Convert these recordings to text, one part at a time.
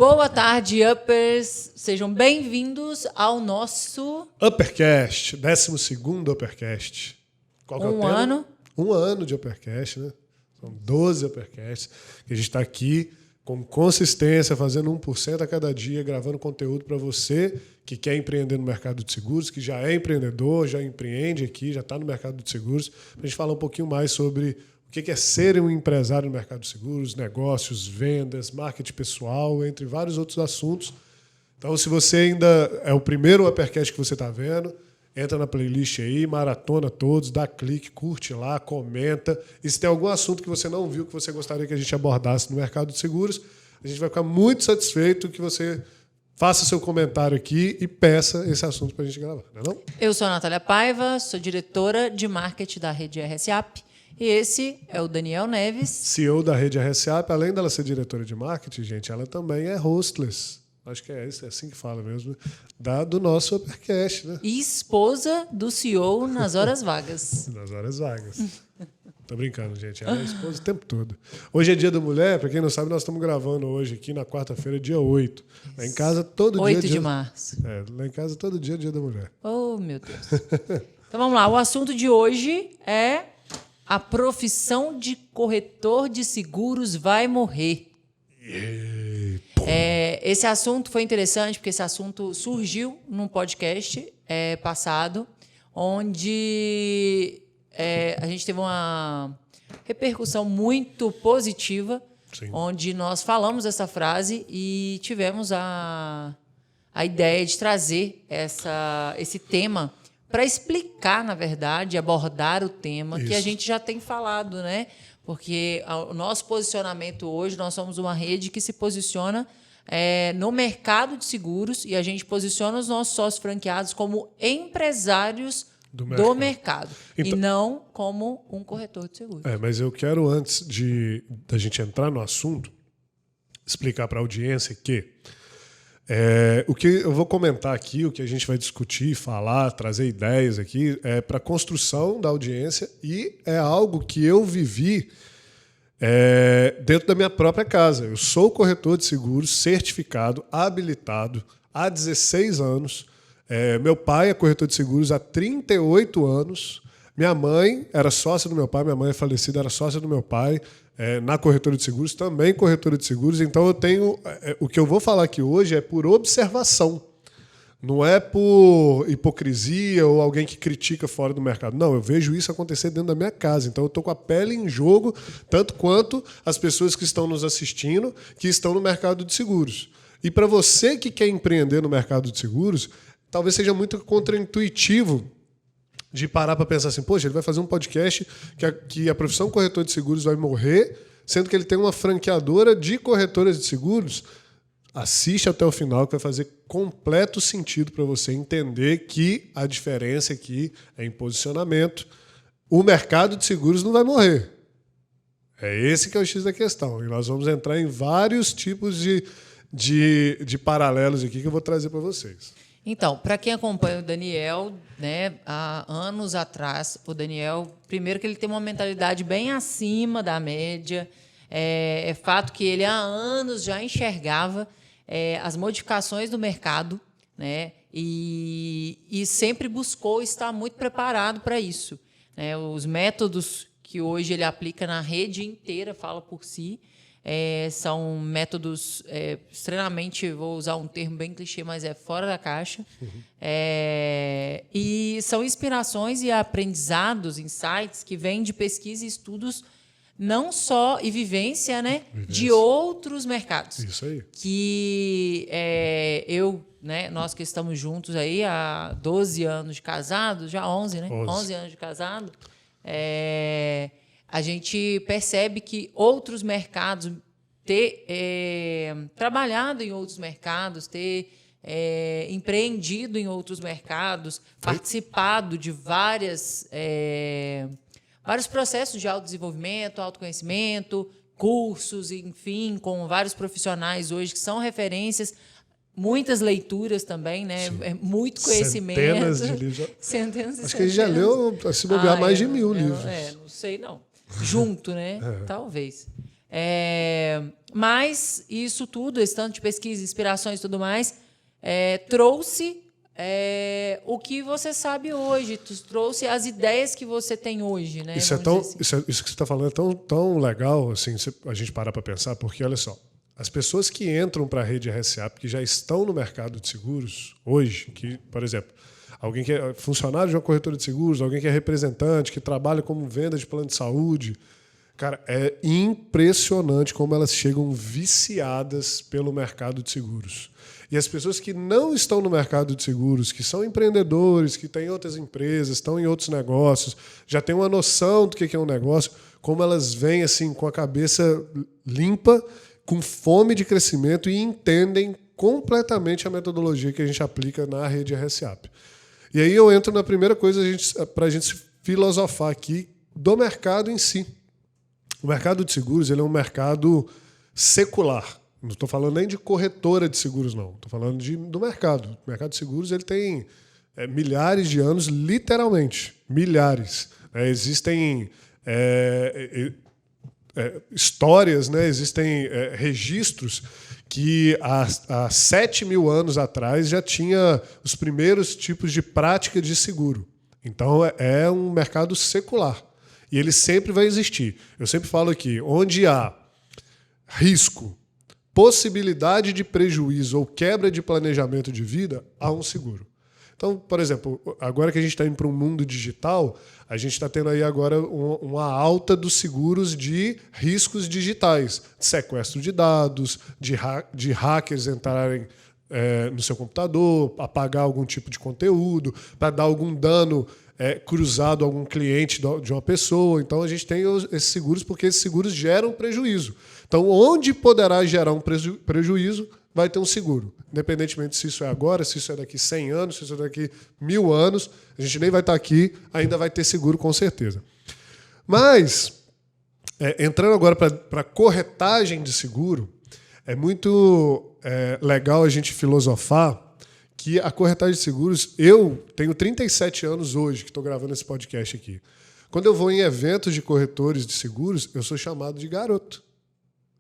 Boa tarde, Uppers. Sejam bem-vindos ao nosso... Uppercast, 12º Uppercast. Qual que é o tema? ano. Um ano de Uppercast, né? São 12 Uppercasts que a gente está aqui com consistência, fazendo 1% a cada dia, gravando conteúdo para você que quer empreender no mercado de seguros, que já é empreendedor, já empreende aqui, já está no mercado de seguros, para a gente falar um pouquinho mais sobre o que é ser um empresário no mercado de seguros, negócios, vendas, marketing pessoal, entre vários outros assuntos. Então, se você ainda é o primeiro Uppercast que você está vendo, entra na playlist aí, maratona todos, dá clique, curte lá, comenta. E se tem algum assunto que você não viu, que você gostaria que a gente abordasse no mercado de seguros, a gente vai ficar muito satisfeito que você faça seu comentário aqui e peça esse assunto para a gente gravar, não é não? Eu sou a Natália Paiva, sou diretora de marketing da rede RSAP. E esse é o Daniel Neves. CEO da rede RSAP. Além dela ser diretora de marketing, gente, ela também é hostless. Acho que é assim que fala mesmo. Do nosso Uppercast, né? E esposa do CEO nas horas vagas. Nas horas vagas. Tô brincando, gente. Ela é esposa o tempo todo. Hoje é dia da mulher. Para quem não sabe, nós estamos gravando hoje aqui na quarta-feira, dia 8. Lá em casa, todo dia... 8 de março. Lá em casa, todo dia é dia da mulher. Oh, meu Deus. Então, vamos lá. O assunto de hoje é a profissão de corretor de seguros vai morrer. Esse assunto foi interessante porque esse assunto surgiu num podcast passado, onde a gente teve uma repercussão muito positiva. Sim. Onde nós falamos essa frase e tivemos a ideia de trazer esse tema para explicar, na verdade, abordar o tema que a gente já tem falado, né? Porque o nosso posicionamento hoje, nós somos uma rede que se posiciona no mercado de seguros e a gente posiciona os nossos sócios franqueados como empresários do mercado então, e não como um corretor de seguros. Mas eu quero, antes da gente entrar no assunto, explicar para a audiência que o que eu vou comentar aqui, o que a gente vai discutir, falar, trazer ideias aqui, é para a construção da audiência e é algo que eu vivi dentro da minha própria casa. Eu sou corretor de seguros certificado, habilitado há 16 anos. Meu pai é corretor de seguros há 38 anos. Minha mãe era sócia do meu pai, minha mãe é falecida, era sócia do meu pai. Na corretora de seguros, também corretora de seguros. Então, eu tenho... o que eu vou falar aqui hoje é por observação. Não é por hipocrisia ou alguém que critica fora do mercado. Não, eu vejo isso acontecer dentro da minha casa. Então, eu estou com a pele em jogo, tanto quanto as pessoas que estão nos assistindo, que estão no mercado de seguros. E para você que quer empreender no mercado de seguros, talvez seja muito contraintuitivo de parar para pensar assim, poxa, ele vai fazer um podcast que a profissão corretor de seguros vai morrer, sendo que ele tem uma franqueadora de corretoras de seguros. Assiste até o final, que vai fazer completo sentido para você entender que a diferença aqui é em posicionamento. O mercado de seguros não vai morrer. É esse que é o X da questão. E nós vamos entrar em vários tipos de paralelos aqui que eu vou trazer para vocês. Então, para quem acompanha o Daniel, né, há anos atrás, o Daniel, primeiro que ele tem uma mentalidade bem acima da média, é fato que ele há anos já enxergava as modificações do mercado, né, e sempre buscou estar muito preparado para isso. Né, os métodos que hoje ele aplica na rede inteira, fala por si, são métodos extremamente, vou usar um termo bem clichê, mas fora da caixa. E são inspirações e aprendizados, insights que vêm de pesquisa e estudos não só e vivência, né, de outros mercados. Isso aí. Que nós que estamos juntos aí há 12 anos de casado, já 11, né? 11 anos de casado. A gente percebe que outros mercados, ter trabalhado em outros mercados, ter empreendido em outros mercados, participado de vários processos de autodesenvolvimento, autoconhecimento, cursos, enfim, com vários profissionais hoje que são referências, muitas leituras também, né? Muito conhecimento. Centenas de livros. Centenas. Acho que a gente já leu, se bobear, mais de 1000 livros. Não sei, não. Junto, né? Talvez. Mas isso tudo, esse tanto de pesquisa, inspirações e tudo mais, trouxe o que você sabe hoje, trouxe as ideias que você tem hoje. Né? Isso que você está falando é tão legal, assim, a gente parar para pensar, porque, olha só, as pessoas que entram para a rede RSA, que já estão no mercado de seguros hoje, que, por exemplo, alguém que é funcionário de uma corretora de seguros, alguém que é representante, que trabalha como venda de plano de saúde, cara, é impressionante como elas chegam viciadas pelo mercado de seguros. E as pessoas que não estão no mercado de seguros, que são empreendedores, que têm outras empresas, estão em outros negócios, já têm uma noção do que é um negócio, como elas vêm assim com a cabeça limpa, com fome de crescimento e entendem completamente a metodologia que a gente aplica na rede RSAP. E aí eu entro na primeira coisa para a gente filosofar aqui do mercado em si. O mercado de seguros ele é um mercado secular. Não estou falando nem de corretora de seguros, não. Estou falando do mercado. O mercado de seguros ele tem milhares de anos, literalmente. Milhares. Existem histórias, né? Existem registros que há 7.000 anos atrás já tinha os primeiros tipos de prática de seguro. Então é um mercado secular. E ele sempre vai existir. Eu sempre falo aqui, onde há risco, possibilidade de prejuízo ou quebra de planejamento de vida, há um seguro. Então, por exemplo, agora que a gente está indo para um mundo digital, a gente está tendo aí agora uma alta dos seguros de riscos digitais, de sequestro de dados, de hackers entrarem no seu computador, apagar algum tipo de conteúdo, para dar algum dano cruzado a algum cliente de uma pessoa. Então, a gente tem esses seguros porque esses seguros geram prejuízo. Então, onde poderá gerar um prejuízo, vai ter um seguro. Independentemente se isso é agora, se isso é daqui 100 anos, se isso é daqui 1.000 anos, a gente nem vai estar aqui, ainda vai ter seguro com certeza. Mas, entrando agora para corretagem de seguro, é muito legal a gente filosofar que a corretagem de seguros, eu tenho 37 anos hoje, que estou gravando esse podcast aqui. Quando eu vou em eventos de corretores de seguros, eu sou chamado de garoto.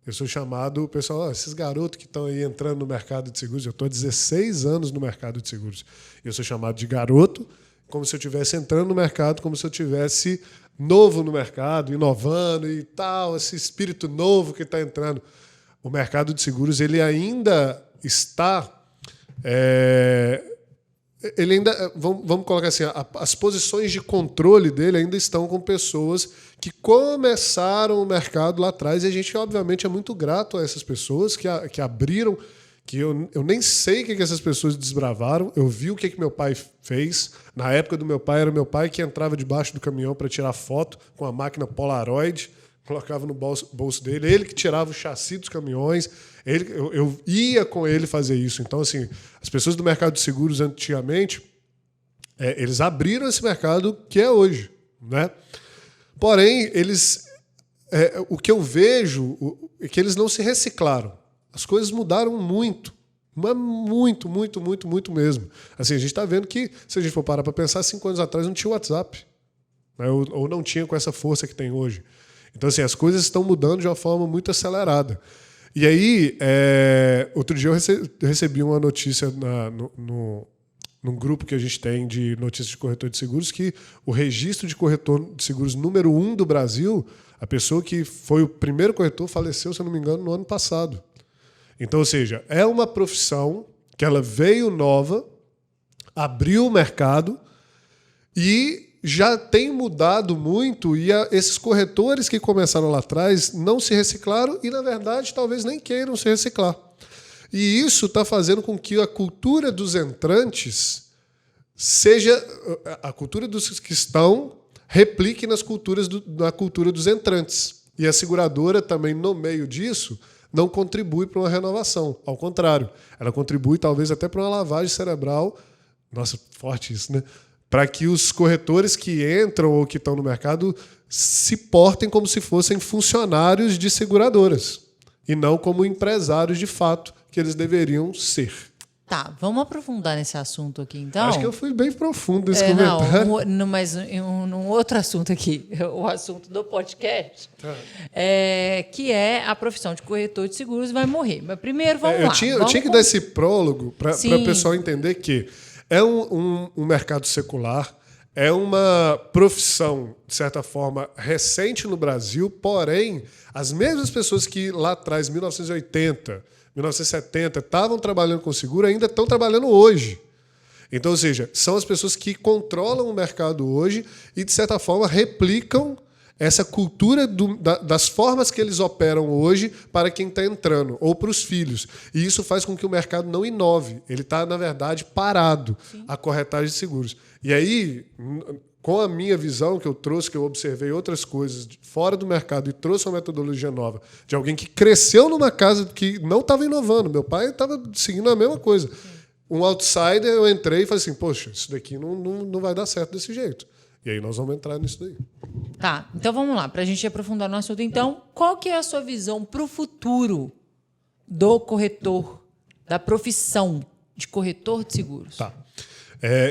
Eu sou chamado, pessoal, esses garotos que estão aí entrando no mercado de seguros, eu estou há 16 anos no mercado de seguros. Eu sou chamado de garoto, como se eu estivesse entrando no mercado, como se eu estivesse novo no mercado, inovando e tal, esse espírito novo que está entrando. O mercado de seguros ele ainda está... ele ainda, vamos colocar assim, as posições de controle dele ainda estão com pessoas que começaram o mercado lá atrás, e a gente, obviamente, é muito grato a essas pessoas que abriram, que eu nem sei o que essas pessoas desbravaram, eu vi o que meu pai fez. Na época do meu pai, era meu pai que entrava debaixo do caminhão para tirar foto com a máquina Polaroid, colocava no bolso dele, ele que tirava o chassi dos caminhões, eu ia com ele fazer isso. Então, assim, as pessoas do mercado de seguros antigamente, eles abriram esse mercado que é hoje, né? Porém, o que eu vejo é que eles não se reciclaram. As coisas mudaram muito, mas muito, muito, muito, muito mesmo. Assim, a gente está vendo que, se a gente for parar para pensar, 5 anos atrás não tinha WhatsApp, né? Ou não tinha com essa força que tem hoje. Então, assim, as coisas estão mudando de uma forma muito acelerada. E aí, outro dia eu recebi uma notícia num grupo que a gente tem de notícias de corretor de seguros, que o registro de corretor de seguros número 1 do Brasil, a pessoa que foi o primeiro corretor faleceu, se eu não me engano, no ano passado. Então, ou seja, é uma profissão que ela veio nova, abriu o mercado e já tem mudado muito, e esses corretores que começaram lá atrás não se reciclaram e, na verdade, talvez nem queiram se reciclar. E isso está fazendo com que a cultura dos entrantes seja... A cultura dos que estão replique na cultura dos entrantes. E a seguradora também, no meio disso, não contribui para uma renovação. Ao contrário, ela contribui talvez até para uma lavagem cerebral. Nossa, forte isso, né? Para que os corretores que entram ou que estão no mercado se portem como se fossem funcionários de seguradoras e não como empresários de fato que eles deveriam ser. Tá, vamos aprofundar nesse assunto aqui, então. Acho que eu fui bem profundo nesse comentário. Não, mas num outro assunto aqui, o assunto do podcast, que é a profissão de corretor de seguros vai morrer. Mas primeiro, vamos lá. Eu tinha que dar esse prólogo para o pessoal entender que é um mercado secular, é uma profissão, de certa forma, recente no Brasil, porém, as mesmas pessoas que lá atrás, 1980, 1970, estavam trabalhando com seguro, ainda estão trabalhando hoje. Então, ou seja, são as pessoas que controlam o mercado hoje e, de certa forma, replicam essa cultura das formas que eles operam hoje para quem está entrando, ou para os filhos. E isso faz com que o mercado não inove. Ele está, na verdade, parado, a corretagem de seguros. E aí, com a minha visão que eu trouxe, que eu observei outras coisas fora do mercado e trouxe uma metodologia nova de alguém que cresceu numa casa que não estava inovando. Meu pai estava seguindo a mesma coisa. Um outsider, eu entrei e falei assim, poxa, isso daqui não vai dar certo desse jeito. E aí nós vamos entrar nisso daí. Tá, então vamos lá. Para a gente aprofundar no assunto, então, qual que é a sua visão para o futuro do corretor, da profissão de corretor de seguros? Tá.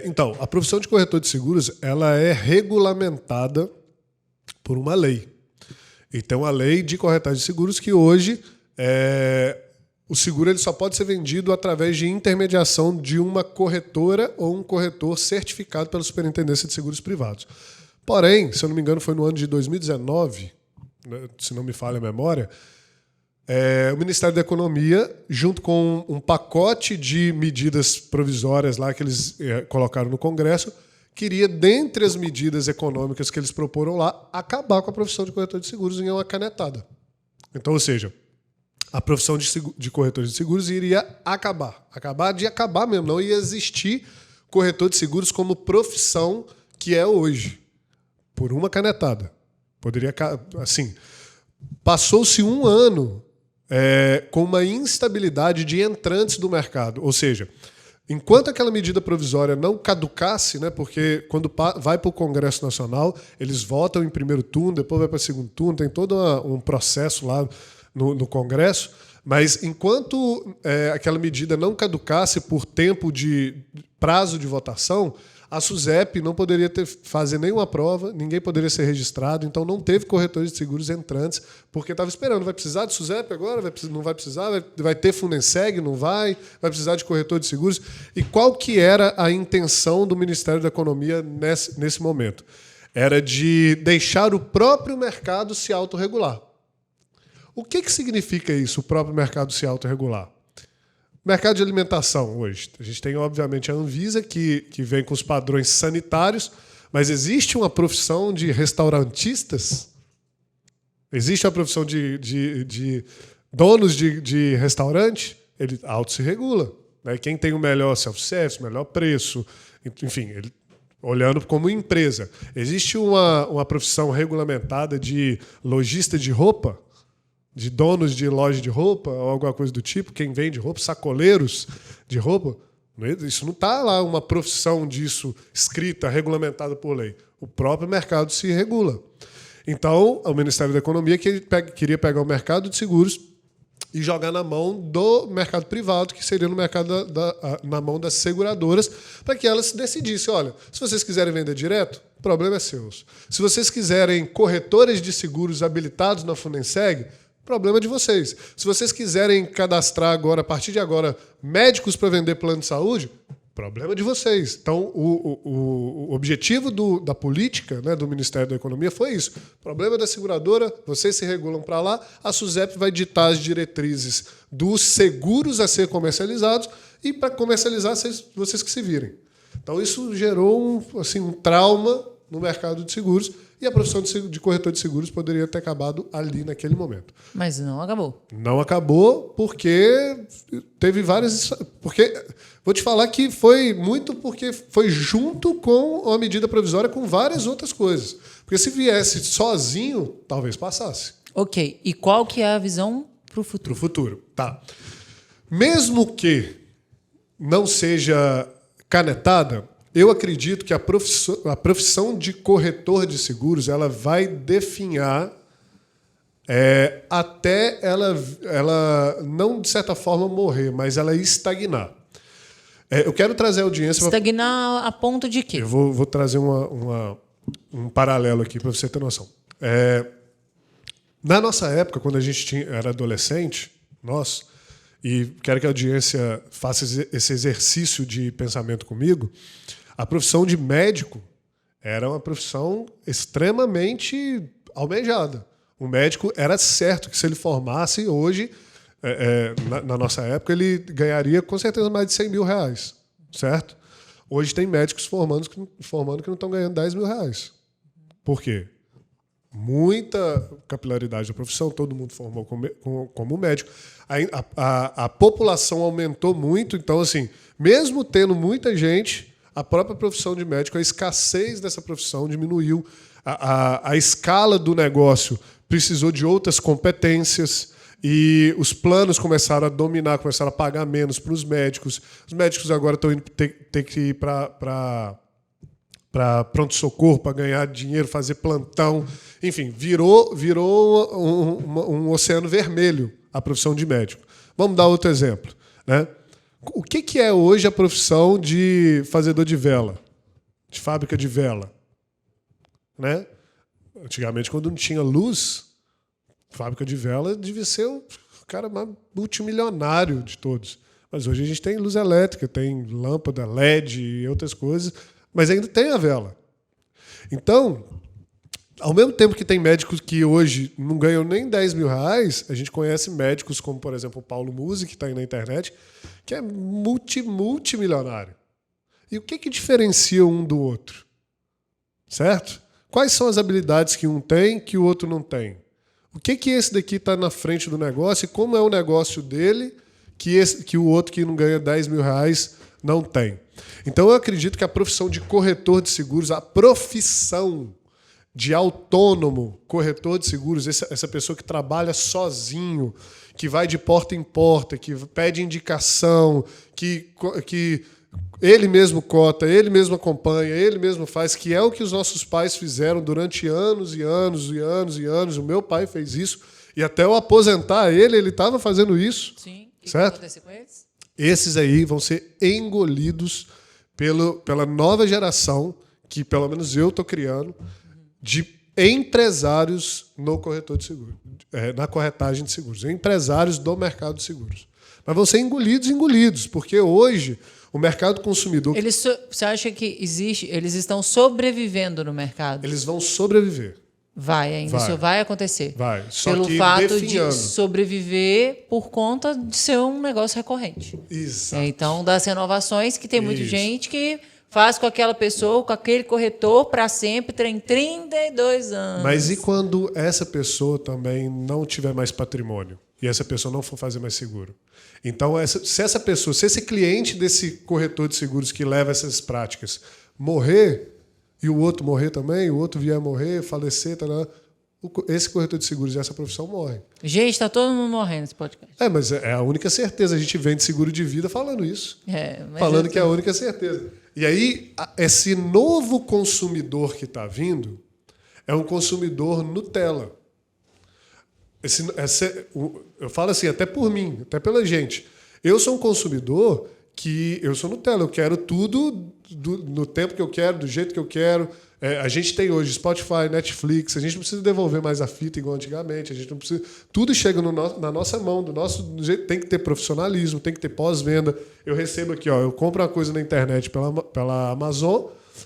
Então, a profissão de corretor de seguros ela é regulamentada por uma lei. Então, a lei de corretagem de seguros que hoje o seguro ele só pode ser vendido através de intermediação de uma corretora ou um corretor certificado pela Superintendência de Seguros Privados. Porém, se eu não me engano, foi no ano de 2019, né, se não me falha a memória, o Ministério da Economia, junto com um pacote de medidas provisórias lá que eles colocaram no Congresso, queria, dentre as medidas econômicas que eles proporam lá, acabar com a profissão de corretor de seguros em uma canetada. Então, ou seja, a profissão de corretor de seguros iria acabar. Acabar mesmo. Não ia existir corretor de seguros como profissão que é hoje. Por uma canetada. Poderia, assim, passou-se um ano com uma instabilidade de entrantes do mercado. Ou seja, enquanto aquela medida provisória não caducasse, né, porque quando vai para o Congresso Nacional, eles votam em primeiro turno, depois vai para segundo turno, tem todo um processo lá no Congresso, mas enquanto aquela medida não caducasse por tempo de prazo de votação, a SUSEP não poderia fazer nenhuma prova, ninguém poderia ser registrado, então não teve corretores de seguros entrantes, porque estava esperando, vai precisar de SUSEP agora? Não vai precisar? Vai ter Funenseg? Não vai? Vai precisar de corretor de seguros? E qual que era a intenção do Ministério da Economia nesse momento? Era de deixar o próprio mercado se autorregular. O que significa isso, o próprio mercado se autorregular? Mercado de alimentação hoje. A gente tem, obviamente, a Anvisa, que vem com os padrões sanitários, mas existe uma profissão de restaurantistas? Existe a profissão de donos de restaurante? Ele auto se regula. Né? Quem tem o melhor self-service, melhor preço, enfim, ele, olhando como empresa. Existe uma profissão regulamentada de lojista de roupa? De donos de loja de roupa ou alguma coisa do tipo, quem vende roupa, sacoleiros de roupa, isso não está lá uma profissão disso escrita, regulamentada por lei. O próprio mercado se regula. Então, o Ministério da Economia queria pegar o mercado de seguros e jogar na mão do mercado privado, que seria no mercado na mão das seguradoras, para que elas decidissem, olha, se vocês quiserem vender direto, o problema é seu. Se vocês quiserem corretores de seguros habilitados na Funenseg, problema de vocês. Se vocês quiserem cadastrar agora, a partir de agora, médicos para vender plano de saúde, problema de vocês. Então, o objetivo da política, né, do Ministério da Economia foi isso. Problema da seguradora, vocês se regulam para lá, a SUSEP vai ditar as diretrizes dos seguros a ser comercializados e, para comercializar, vocês que se virem. Então, isso gerou um trauma no mercado de seguros, e a profissão de corretor de seguros poderia ter acabado ali naquele momento. Mas não acabou. Não acabou porque teve várias... Vou te falar que foi muito porque foi junto com a medida provisória com várias outras coisas. Porque se viesse sozinho, talvez passasse. Ok. E qual que é a visão para o futuro? Para o futuro, tá. Mesmo que não seja canetada, eu acredito que a profissão de corretor de seguros ela vai definhar até ela não, de certa forma, morrer, mas ela estagnar. Eu quero trazer a audiência... Estagnar a ponto de quê? Eu vou trazer um paralelo aqui para você ter noção. Na nossa época, quando a gente era adolescente, e quero que a audiência faça esse exercício de pensamento comigo, a profissão de médico era uma profissão extremamente almejada. O médico era certo que, se ele formasse hoje, na nossa época, ele ganharia com certeza mais de 100 mil reais. Certo? Hoje tem médicos formando que não estão ganhando 10 mil reais. Por quê? Muita capilaridade da profissão, todo mundo formou como médico. A população aumentou muito, então, assim, mesmo tendo muita gente, a própria profissão de médico, a escassez dessa profissão diminuiu. A escala do negócio precisou de outras competências e os planos começaram a dominar, começaram a pagar menos para os médicos. Os médicos agora estão indo ter que ir para pronto-socorro para ganhar dinheiro, fazer plantão. Enfim, virou um oceano vermelho a profissão de médico. Vamos dar outro exemplo, né? O que é hoje a profissão de fazedor de vela, de fábrica de vela? Né? Antigamente, quando não tinha luz, fábrica de vela devia ser o cara mais multimilionário de todos. Mas hoje a gente tem luz elétrica, tem lâmpada LED e outras coisas, mas ainda tem a vela. Então, ao mesmo tempo que tem médicos que hoje não ganham nem 10 mil reais, a gente conhece médicos como, por exemplo, o Paulo Musi, que está aí na internet, que é multimilionário. E o que diferencia um do outro? Certo? Quais são as habilidades que um tem que o outro não tem? O que esse daqui está na frente do negócio e como é o negócio dele que o outro que não ganha 10 mil reais não tem? Então, eu acredito que a profissão de corretor de seguros, a profissão de autônomo corretor de seguros, essa pessoa que trabalha sozinho, que vai de porta em porta, que pede indicação, que ele mesmo cota, ele mesmo acompanha, ele mesmo faz, que é o que os nossos pais fizeram durante anos e anos e anos e anos. O meu pai fez isso, e até eu aposentar ele estava fazendo isso. Sim. O certo? Que vai acontecer com eles? Esses aí vão ser engolidos pela nova geração, que pelo menos eu estou criando, de empresários no corretor de seguros, na corretagem de seguros, empresários do mercado de seguros. Mas vão ser engolidos, porque hoje o mercado consumidor... Você acha que eles estão sobrevivendo no mercado? Eles vão sobreviver. Vai ainda, isso vai acontecer. Vai, só pelo que fato definhando. De sobreviver por conta de ser um negócio recorrente. Exato. Então, das renovações, que tem muita gente que faz com aquela pessoa, com aquele corretor, para sempre, tem 32 anos. Mas e quando essa pessoa também não tiver mais patrimônio? E essa pessoa não for fazer mais seguro? Então, se esse cliente desse corretor de seguros que leva essas práticas morrer, e o outro morrer também, o outro vier morrer, falecer, esse corretor de seguros e essa profissão morre. Gente, está todo mundo morrendo nesse podcast. Mas é a única certeza. A gente vende seguro de vida falando isso. Falando que é a única certeza. E aí, esse novo consumidor que está vindo é um consumidor Nutella. Eu falo assim, até por mim, até pela gente. Eu sou um consumidor que eu sou Nutella, eu quero tudo no tempo que eu quero, do jeito que eu quero. A gente tem hoje Spotify, Netflix, a gente não precisa devolver mais a fita igual antigamente, a gente não precisa. Tudo chega na nossa mão, do jeito. Tem que ter profissionalismo, tem que ter pós-venda. Eu recebo aqui, eu compro uma coisa na internet pela Amazon,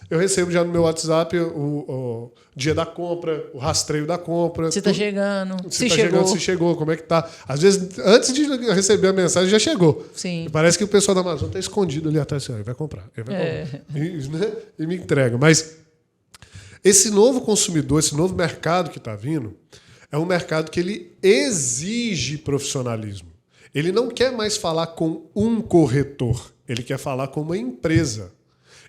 eu recebo já no meu WhatsApp o dia da compra, o rastreio da compra. Se está chegando, se chegou, como é que tá. Às vezes, antes de receber a mensagem, já chegou. Sim. Parece que o pessoal da Amazon está escondido ali atrás. Ele vai comprar. E me entrega. Mas esse novo consumidor, esse novo mercado que está vindo, é um mercado que ele exige profissionalismo. Ele não quer mais falar com um corretor. Ele quer falar com uma empresa.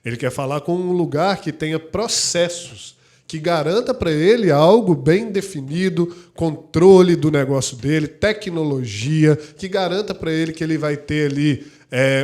Ele quer falar com um lugar que tenha processos, que garanta para ele algo bem definido, controle do negócio dele, tecnologia, que garanta para ele que ele vai ter ali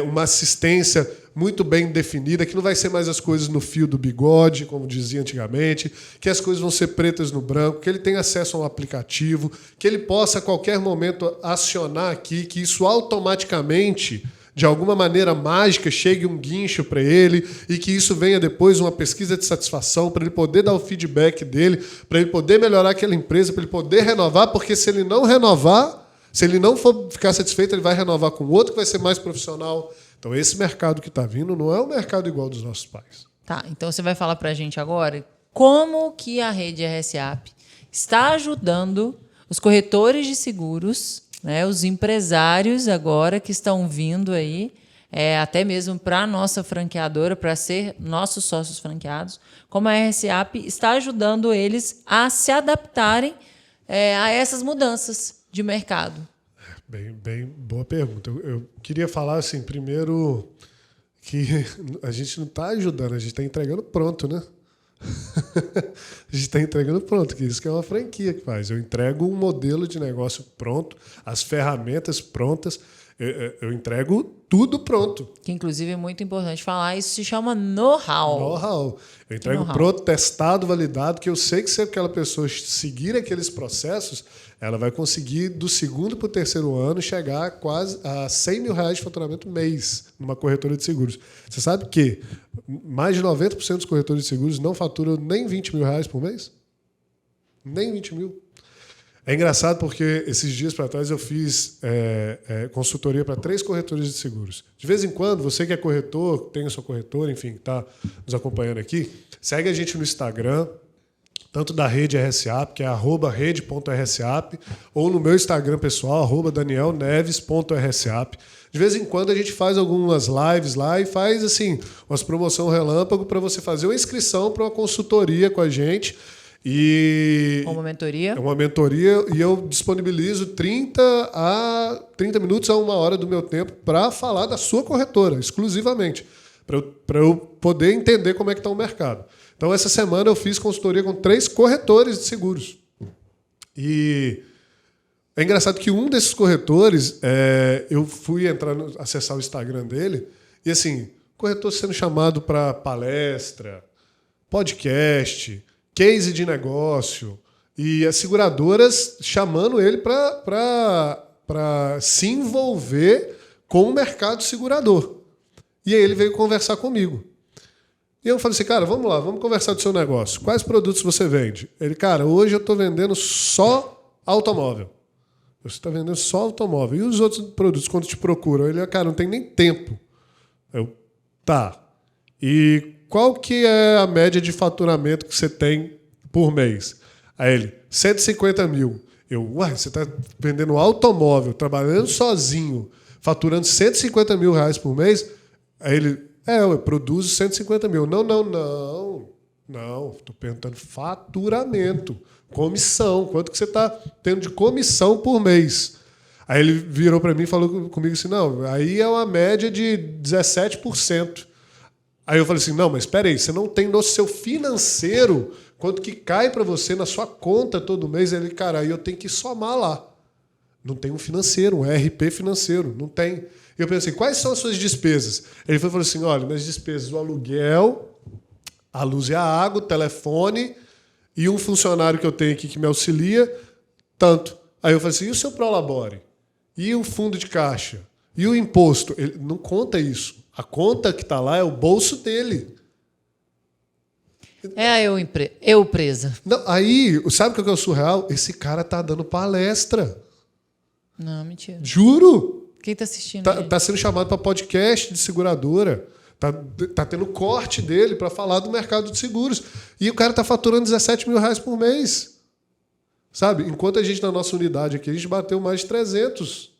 uma assistência muito bem definida, que não vai ser mais as coisas no fio do bigode, como dizia antigamente, que as coisas vão ser pretas no branco, que ele tenha acesso a um aplicativo, que ele possa a qualquer momento acionar aqui, que isso automaticamente, de alguma maneira mágica, chegue um guincho para ele e que isso venha depois uma pesquisa de satisfação para ele poder dar o feedback dele, para ele poder melhorar aquela empresa, para ele poder renovar, porque se ele não renovar, se ele não for ficar satisfeito, ele vai renovar com outro que vai ser mais profissional. Então, esse mercado que está vindo não é um mercado igual dos nossos pais. Tá, então você vai falar para a gente agora como que a rede RSAP está ajudando os corretores de seguros, né, os empresários agora que estão vindo aí, até mesmo para a nossa franqueadora, para ser nossos sócios franqueados, como a RSAP está ajudando eles a se adaptarem a essas mudanças de mercado. Bem boa pergunta. Eu queria falar assim, primeiro, que a gente não está ajudando, a gente está entregando pronto, né? A gente está entregando pronto, que isso que é uma franquia que faz. Eu entrego um modelo de negócio pronto, as ferramentas prontas, eu entrego tudo pronto. Que, inclusive, é muito importante falar, isso se chama know-how. Know-how. Eu entrego pronto, testado, validado, que eu sei que se aquela pessoa seguir aqueles processos, ela vai conseguir, do segundo para o terceiro ano, chegar quase a R$100.000 de faturamento mês numa corretora de seguros. Você sabe que mais de 90% dos corretores de seguros não faturam nem R$20.000 por mês? Nem 20 mil. É engraçado porque esses dias para trás eu fiz consultoria para 3 corretores de seguros. De vez em quando, você que é corretor, tem a sua corretora, enfim, que está nos acompanhando aqui, segue a gente no Instagram, tanto da Rede RSAP, que é @rede.rsap, ou no meu Instagram pessoal, @danielneves.rsap. De vez em quando a gente faz algumas lives lá e faz assim umas promoção relâmpago para você fazer uma inscrição para uma consultoria com a gente. Uma mentoria? É uma mentoria e eu disponibilizo 30 minutos a 1 hora do meu tempo para falar da sua corretora, exclusivamente, para eu poder entender como é que está o mercado. Então, essa semana eu fiz consultoria com 3 corretores de seguros. E é engraçado que um desses corretores, eu fui acessar o Instagram dele, e assim, corretor sendo chamado para palestra, podcast, case de negócio, e as seguradoras chamando ele para se envolver com o mercado segurador. E aí ele veio conversar comigo. E eu falei assim, cara, vamos lá, vamos conversar do seu negócio. Quais produtos você vende? Ele, cara, hoje eu estou vendendo só automóvel. Você está vendendo só automóvel. E os outros produtos, quando te procuram? Ele, cara, não tem nem tempo. Eu, tá. E qual que é a média de faturamento que você tem por mês? Aí ele, 150 mil. Eu, uai, você está vendendo automóvel, trabalhando sozinho, faturando 150 mil reais por mês? Aí ele, eu produzo 150 mil. Não. Estou perguntando faturamento, comissão. Quanto que você está tendo de comissão por mês? Aí ele virou para mim e falou comigo assim, não, aí é uma média de 17%. Aí eu falei assim, não, mas espera aí, você não tem no seu financeiro quanto que cai para você na sua conta todo mês? Ele, cara, aí eu tenho que somar lá. Não tem um financeiro, um RP financeiro, não tem. E eu pensei, quais são as suas despesas? Ele falou assim, olha, minhas despesas, o aluguel, a luz e a água, o telefone e um funcionário que eu tenho aqui que me auxilia, tanto. Aí eu falei assim, e o seu Prolabore? E o fundo de caixa? E o imposto? Ele não conta isso. A conta que está lá é o bolso dele. É a eu presa. Não, aí, sabe o que é o surreal? Esse cara tá dando palestra. Não, mentira. Juro. Quem está assistindo? Tá sendo chamado para podcast de seguradora. Tá tendo corte dele para falar do mercado de seguros. E o cara tá faturando 17 mil reais por mês. Sabe? Enquanto a gente, na nossa unidade aqui, a gente bateu mais de 300.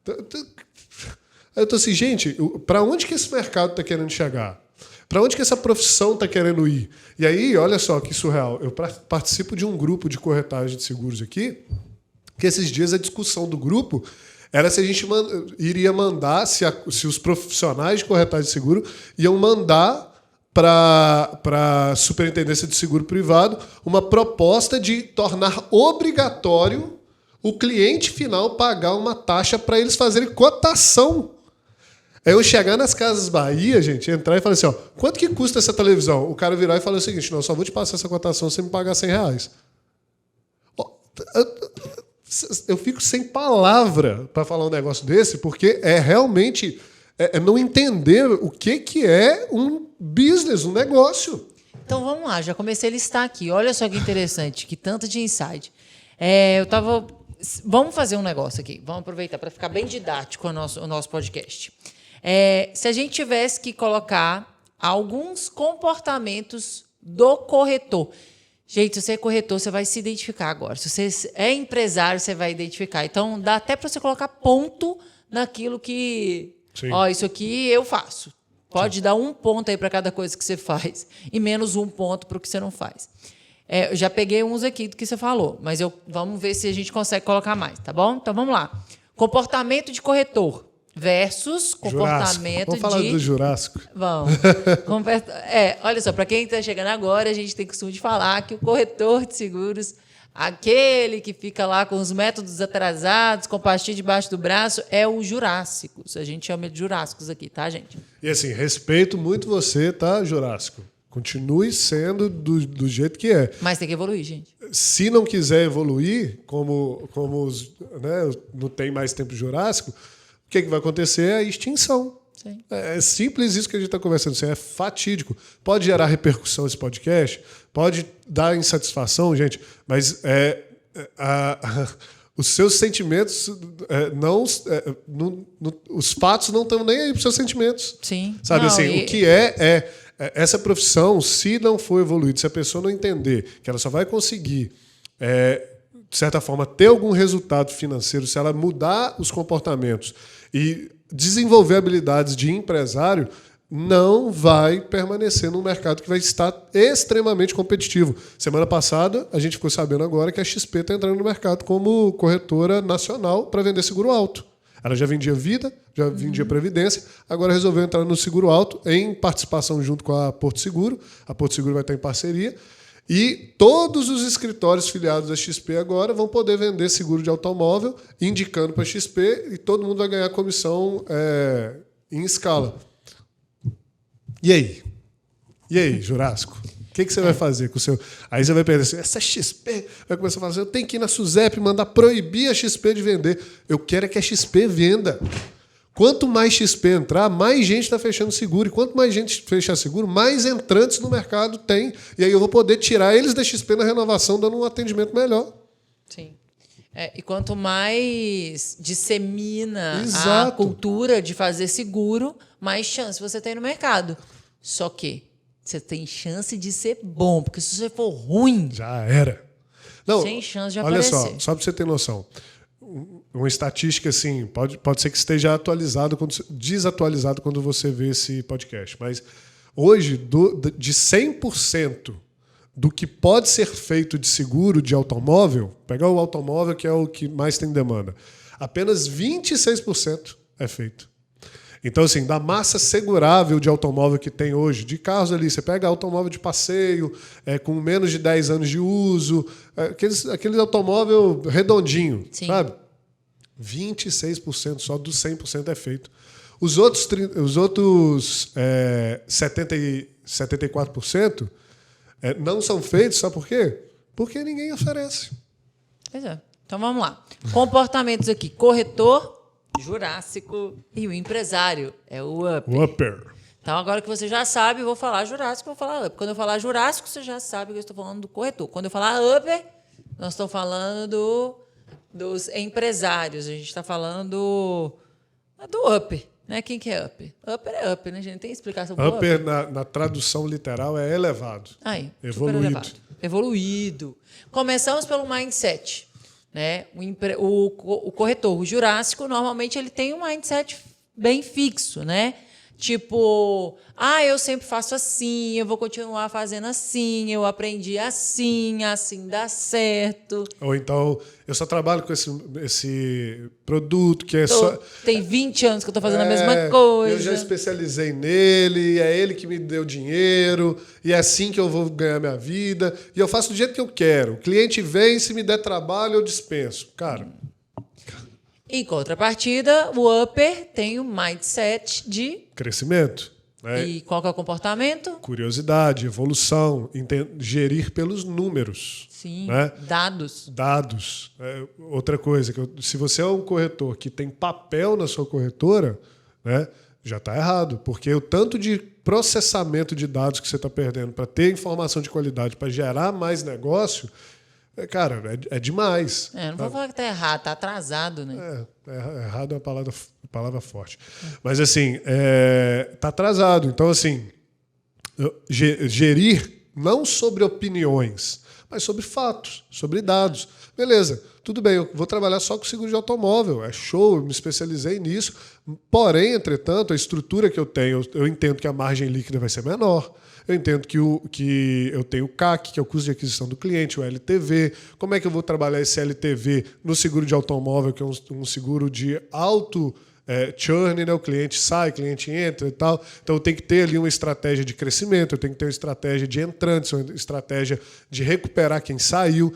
Aí eu tô assim, gente, para onde que esse mercado está querendo chegar? Para onde que essa profissão está querendo ir? E aí, olha só que surreal. Eu participo de um grupo de corretagem de seguros aqui, que esses dias a discussão do grupo era se a gente iria mandar, se os profissionais de corretagem de seguro iam mandar para a Superintendência de Seguro Privado uma proposta de tornar obrigatório o cliente final pagar uma taxa para eles fazerem cotação. Aí eu chegar nas Casas Bahia, gente, entrar e falar assim, ó, quanto que custa essa televisão? O cara virar e falar o seguinte, não, só vou te passar essa cotação se você me pagar R$100. eu fico sem palavra para falar um negócio desse, porque é realmente não entender o que é um business, um negócio. Então vamos lá, já comecei a listar aqui. Olha só que interessante, que tanto de insight. Vamos fazer um negócio aqui. Vamos aproveitar para ficar bem didático o nosso podcast. Se a gente tivesse que colocar alguns comportamentos do corretor. Gente, se você é corretor, você vai se identificar agora. Se você é empresário, você vai identificar. Então, dá até para você colocar ponto naquilo que... Sim. Ó, isso aqui eu faço. Pode dar um ponto aí para cada coisa que você faz e menos um ponto para o que você não faz. Eu já peguei uns aqui do que você falou, mas vamos ver se a gente consegue colocar mais, tá bom? Então, vamos lá. Comportamento de corretor versus comportamento Vamos falar do Jurássico. Vamos. Olha só, para quem está chegando agora, a gente tem costume de falar que o corretor de seguros, aquele que fica lá com os métodos atrasados, com pastilha debaixo do braço, é o Jurássico. A gente chama de Jurássicos aqui, tá, gente? E assim, respeito muito você, tá, Jurássico? Continue sendo do jeito que é. Mas tem que evoluir, gente. Se não quiser evoluir, como não tem mais tempo Jurássico, o que vai acontecer é a extinção. Sim. É simples isso que a gente está conversando. Assim, é fatídico. Pode gerar repercussão esse podcast, pode dar insatisfação, gente, mas os seus sentimentos os fatos não estão nem aí para os seus sentimentos. Sim. Sabe o que essa profissão, se não for evoluída, se a pessoa não entender que ela só vai conseguir de certa forma, ter algum resultado financeiro, se ela mudar os comportamentos e desenvolver habilidades de empresário, não vai permanecer num mercado que vai estar extremamente competitivo. Semana passada, a gente ficou sabendo agora que a XP está entrando no mercado como corretora nacional para vender seguro alto. Ela já vendia vida, já vendia previdência, agora resolveu entrar no seguro alto em participação junto com a Porto Seguro. A Porto Seguro vai estar em parceria. E todos os escritórios filiados da XP agora vão poder vender seguro de automóvel, indicando para a XP, e todo mundo vai ganhar comissão em escala. E aí, Jurássico? O que você vai fazer com o seu... Aí você vai perder assim, essa XP vai começar a falar assim, eu tenho que ir na SUSEP e mandar proibir a XP de vender. Eu quero é que a XP venda. Quanto mais XP entrar, mais gente está fechando seguro. E quanto mais gente fechar seguro, mais entrantes no mercado tem. E aí eu vou poder tirar eles da XP na renovação, dando um atendimento melhor. Sim. E quanto mais dissemina Exato. a cultura de fazer seguro, mais chance você tem no mercado. Só que você tem chance de ser bom, porque se você for ruim... Já era. Não, sem chance de olha aparecer. Só para você ter noção. Uma estatística assim, pode ser que esteja desatualizado quando você vê esse podcast, mas hoje, de 100% do que pode ser feito de seguro de automóvel, pegar o automóvel, que é o que mais tem demanda, apenas 26% é feito. Então, assim, da massa segurável de automóvel que tem hoje, de carros ali, você pega automóvel de passeio, com menos de 10 anos de uso, aquele automóvel redondinho, sim, sabe? 26% só dos 100% é feito. Os outros 74% não são feitos, sabe por quê? Porque ninguém oferece. Pois é. Então, vamos lá. Comportamentos aqui. Corretor, Jurássico e o empresário. É o Upper. O Upper. Então, agora que você já sabe, eu vou falar Jurássico, eu vou falar Upper. Quando eu falar Jurássico, você já sabe que eu estou falando do corretor. Quando eu falar Upper, nós estamos falando dos empresários. A gente está falando do Upper. Né? Quem que é Upper? Upper é Upper, né? A gente não tem explicação para Upper, na tradução literal, é elevado. Aí, evoluído. Elevado. Evoluído. Começamos pelo mindset. Né? O corretor, o Jurássico, normalmente ele tem um mindset bem fixo, né? Tipo, eu sempre faço assim, eu vou continuar fazendo assim, eu aprendi assim, assim dá certo. Ou então, eu só trabalho com esse produto que é só... Tem 20 anos que eu estou fazendo a mesma coisa. Eu já especializei nele, é ele que me deu dinheiro, e é assim que eu vou ganhar minha vida, e eu faço do jeito que eu quero. O cliente vem, se me der trabalho, eu dispenso. Cara... Em contrapartida, o Upper tem o mindset de crescimento. né? E qual que é o comportamento? Curiosidade, evolução, gerir pelos números. Sim, né? dados. Dados. Outra coisa, se você é um corretor que tem papel na sua corretora, né, já está errado, porque o tanto de processamento de dados que você está perdendo para ter informação de qualidade, para gerar mais negócio, cara, é demais. Não vou falar que está errado, está atrasado, né? Errado é uma palavra forte. Mas, assim, está atrasado. Então, assim, gerir não sobre opiniões, mas sobre fatos, sobre dados. Beleza, tudo bem, eu vou trabalhar só com seguro de automóvel, é show, eu me especializei nisso. Porém, entretanto, a estrutura que eu tenho, eu entendo que a margem líquida vai ser menor. Eu entendo que eu tenho o CAC, que é o custo de aquisição do cliente, o LTV. Como é que eu vou trabalhar esse LTV no seguro de automóvel, que é um seguro de alto churn, né? O cliente sai, o cliente entra e tal. Então eu tenho que ter ali uma estratégia de crescimento, eu tenho que ter uma estratégia de entrantes, uma estratégia de recuperar quem saiu.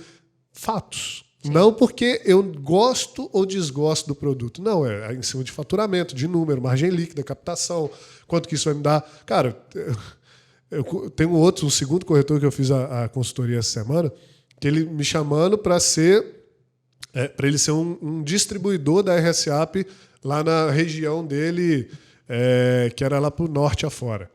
Fatos. Sim. Não porque eu gosto ou desgosto do produto. Não, é em cima de faturamento, de número, margem líquida, captação, quanto que isso vai me dar. Cara, eu tenho um segundo corretor que eu fiz a consultoria essa semana, que ele me chamando para ele ser um distribuidor da RSAP lá na região dele, que era lá para o norte afora.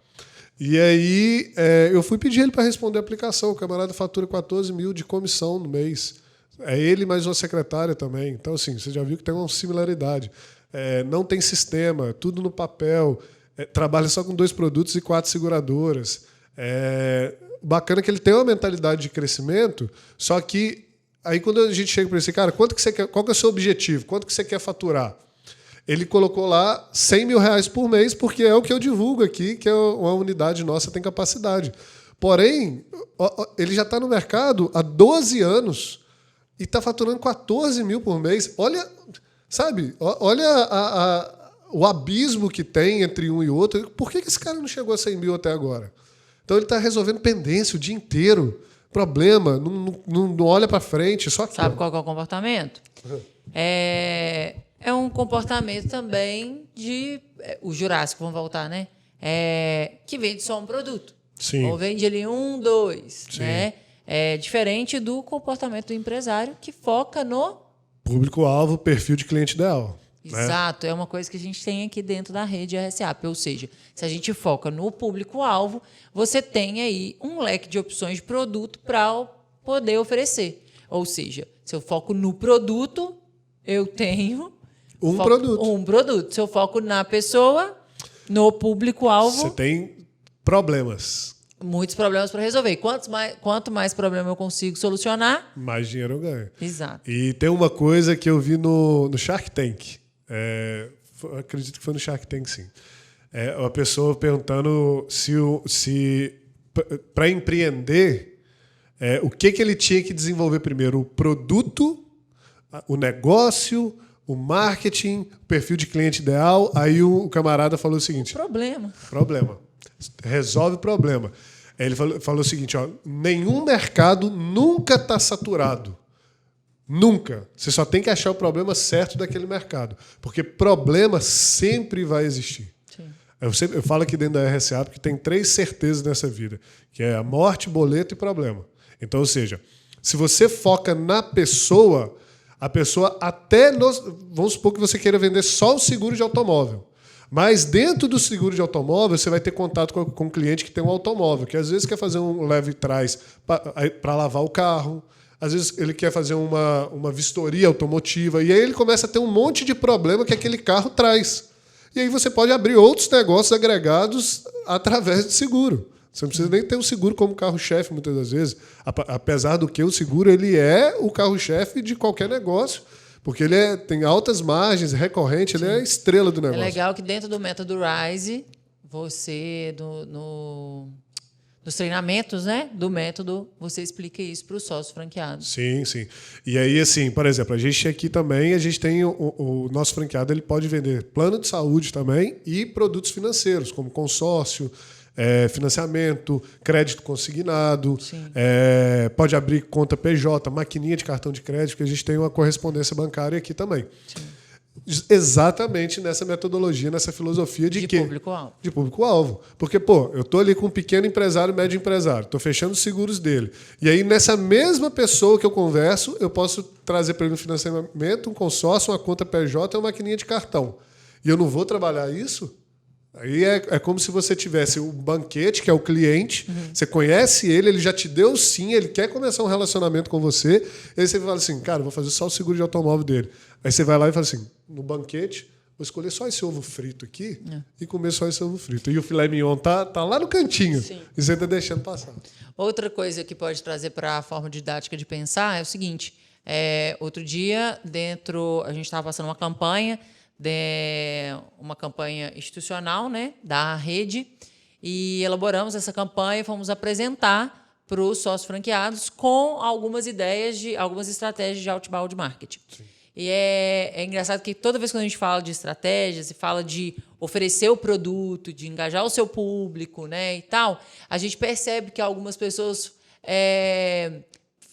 E aí eu fui pedir ele para responder a aplicação. O camarada fatura 14 mil de comissão no mês. É ele mais uma secretária também. Então, assim, você já viu que tem uma similaridade. Não tem sistema, tudo no papel. Trabalha só com 2 produtos e 4 seguradoras. Bacana que ele tem uma mentalidade de crescimento, só que aí quando a gente chega para esse cara, quanto que você quer, qual que é o seu objetivo? Quanto que você quer faturar? Ele colocou lá R$100 mil por mês, porque é o que eu divulgo aqui, que é uma unidade nossa tem capacidade. Porém, ele já está no mercado há 12 anos e está faturando 14 mil por mês. Olha, sabe? Olha o abismo que tem entre um e outro. Por que esse cara não chegou a 100 mil até agora? Então ele está resolvendo pendência o dia inteiro. Problema, não olha para frente, só aqui. Sabe qual que é o comportamento? É um comportamento também de... o Jurássico, vamos voltar, né? Que vende só um produto. Sim. Ou vende ali 1, 2. Né? É diferente do comportamento do empresário que foca no... público-alvo, perfil de cliente ideal. Exato. É uma coisa que a gente tem aqui dentro da rede RSAP. Ou seja, se a gente foca no público-alvo, você tem aí um leque de opções de produto para poder oferecer. Ou seja, se eu foco no produto, eu tenho... Um produto. Se eu foco na pessoa, no público-alvo... Você tem problemas. Muitos problemas para resolver. Quanto mais problema eu consigo solucionar... mais dinheiro eu ganho. Exato. E tem uma coisa que eu vi no Shark Tank. Acredito que foi no Shark Tank, sim. Uma pessoa perguntando se para empreender, o que ele tinha que desenvolver primeiro? O produto, o negócio... o marketing, o perfil de cliente ideal. Aí o camarada falou o seguinte... Problema. Resolve o problema. Ele falou o seguinte, nenhum mercado nunca está saturado. Nunca. Você só tem que achar o problema certo daquele mercado. Porque problema sempre vai existir. Sim. Eu falo aqui dentro da RSA porque tem 3 certezas nessa vida, que é a morte, boleto e problema. Então, ou seja, se você foca na pessoa... a pessoa vamos supor que você queira vender só o seguro de automóvel. Mas dentro do seguro de automóvel, você vai ter contato com um cliente que tem um automóvel, que às vezes quer fazer um leve trás para lavar o carro, às vezes ele quer fazer uma vistoria automotiva, e aí ele começa a ter um monte de problema que aquele carro traz. E aí você pode abrir outros negócios agregados através do seguro. Você não precisa nem ter o seguro como carro-chefe, muitas das vezes. Apesar do que o seguro ele é o carro-chefe de qualquer negócio, porque ele tem altas margens, recorrente, ele é a estrela do negócio. É legal que dentro do método RISE, você, nos treinamentos, né, do método, você explica isso para os sócios franqueados. Sim, sim. E aí, assim, por exemplo, a gente aqui também, a gente tem o nosso franqueado, ele pode vender plano de saúde também e produtos financeiros, como consórcio, financiamento, crédito consignado, pode abrir conta PJ, maquininha de cartão de crédito, que a gente tem uma correspondência bancária aqui também. Sim. Exatamente nessa metodologia, nessa filosofia de quê? Público-alvo. De público-alvo. Porque, pô, eu tô ali com um pequeno empresário, médio empresário, tô fechando os seguros dele. E aí, nessa mesma pessoa que eu converso, eu posso trazer para ele um financiamento, um consórcio, uma conta PJ e uma maquininha de cartão. E eu não vou trabalhar isso? Aí é como se você tivesse o banquete, que é o cliente, você conhece ele já te deu sim, ele quer começar um relacionamento com você, aí você fala assim, cara, vou fazer só o seguro de automóvel dele. Aí você vai lá e fala assim, no banquete, vou escolher só esse ovo frito aqui e comer só esse ovo frito. E o filé mignon tá lá no cantinho, sim. E você está deixando passar. Outra coisa que pode trazer para a forma didática de pensar é o seguinte, outro dia, a gente estava passando uma campanha institucional, né, da rede, e elaboramos essa campanha e fomos apresentar para os sócios franqueados com algumas estratégias de outbound marketing. Sim. E é engraçado que toda vez que a gente fala de estratégias e fala de oferecer o produto, de engajar o seu público, né, e tal, a gente percebe que algumas pessoas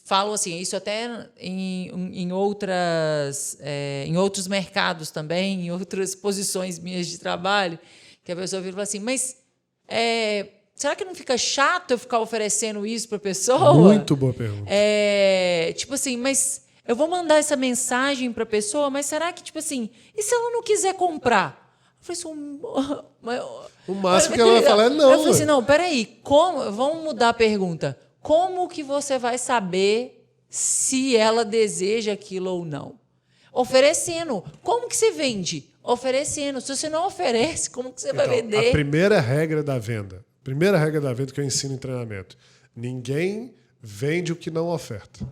falam assim, isso até em outros mercados também, em outras posições minhas de trabalho, que a pessoa vira e fala assim, mas será que não fica chato eu ficar oferecendo isso para a pessoa? Muito boa pergunta. Tipo assim, mas eu vou mandar essa mensagem para a pessoa, mas será que, tipo assim, e se ela não quiser comprar? Eu falei assim, o máximo que ela vai falar é não. Eu falei assim, não, peraí, vamos mudar a pergunta. Como que você vai saber se ela deseja aquilo ou não? Oferecendo. Como que você vende? Oferecendo. Se você não oferece, como que você vai vender? A primeira regra da venda que eu ensino em treinamento, ninguém vende o que não oferta.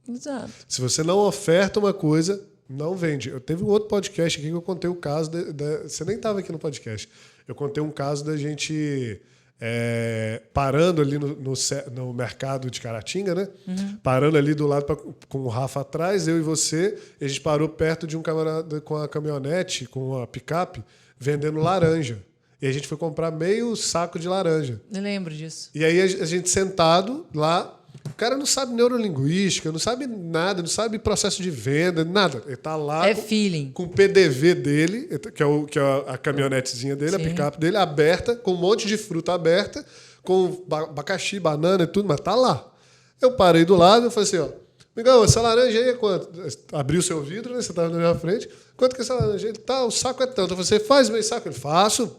Exato. Se você não oferta uma coisa, não vende. Eu teve um outro podcast aqui que eu contei o caso... Você nem estava aqui no podcast. Eu contei um caso da gente... parando ali no mercado de Caratinga, né? Parando ali do lado com o Rafa atrás, eu e você, e a gente parou perto de um camarada com a caminhonete, com a picape, vendendo laranja. E a gente foi comprar meio saco de laranja. Eu lembro disso. E aí a gente sentado lá, o cara não sabe neurolinguística, não sabe nada, não sabe processo de venda, nada. Ele tá lá com o PDV dele, que é a caminhonetezinha dele, sim, a picape dele, aberta, com um monte de fruta aberta, com abacaxi, banana e tudo, mas tá lá. Eu parei do lado e falei assim, ó, amigão, essa laranja aí é quanto? Abriu o seu vidro, né? Você estava na minha frente. Quanto que é essa laranja? Ele, o saco é tanto. Você faz meio saco? Ele, faço.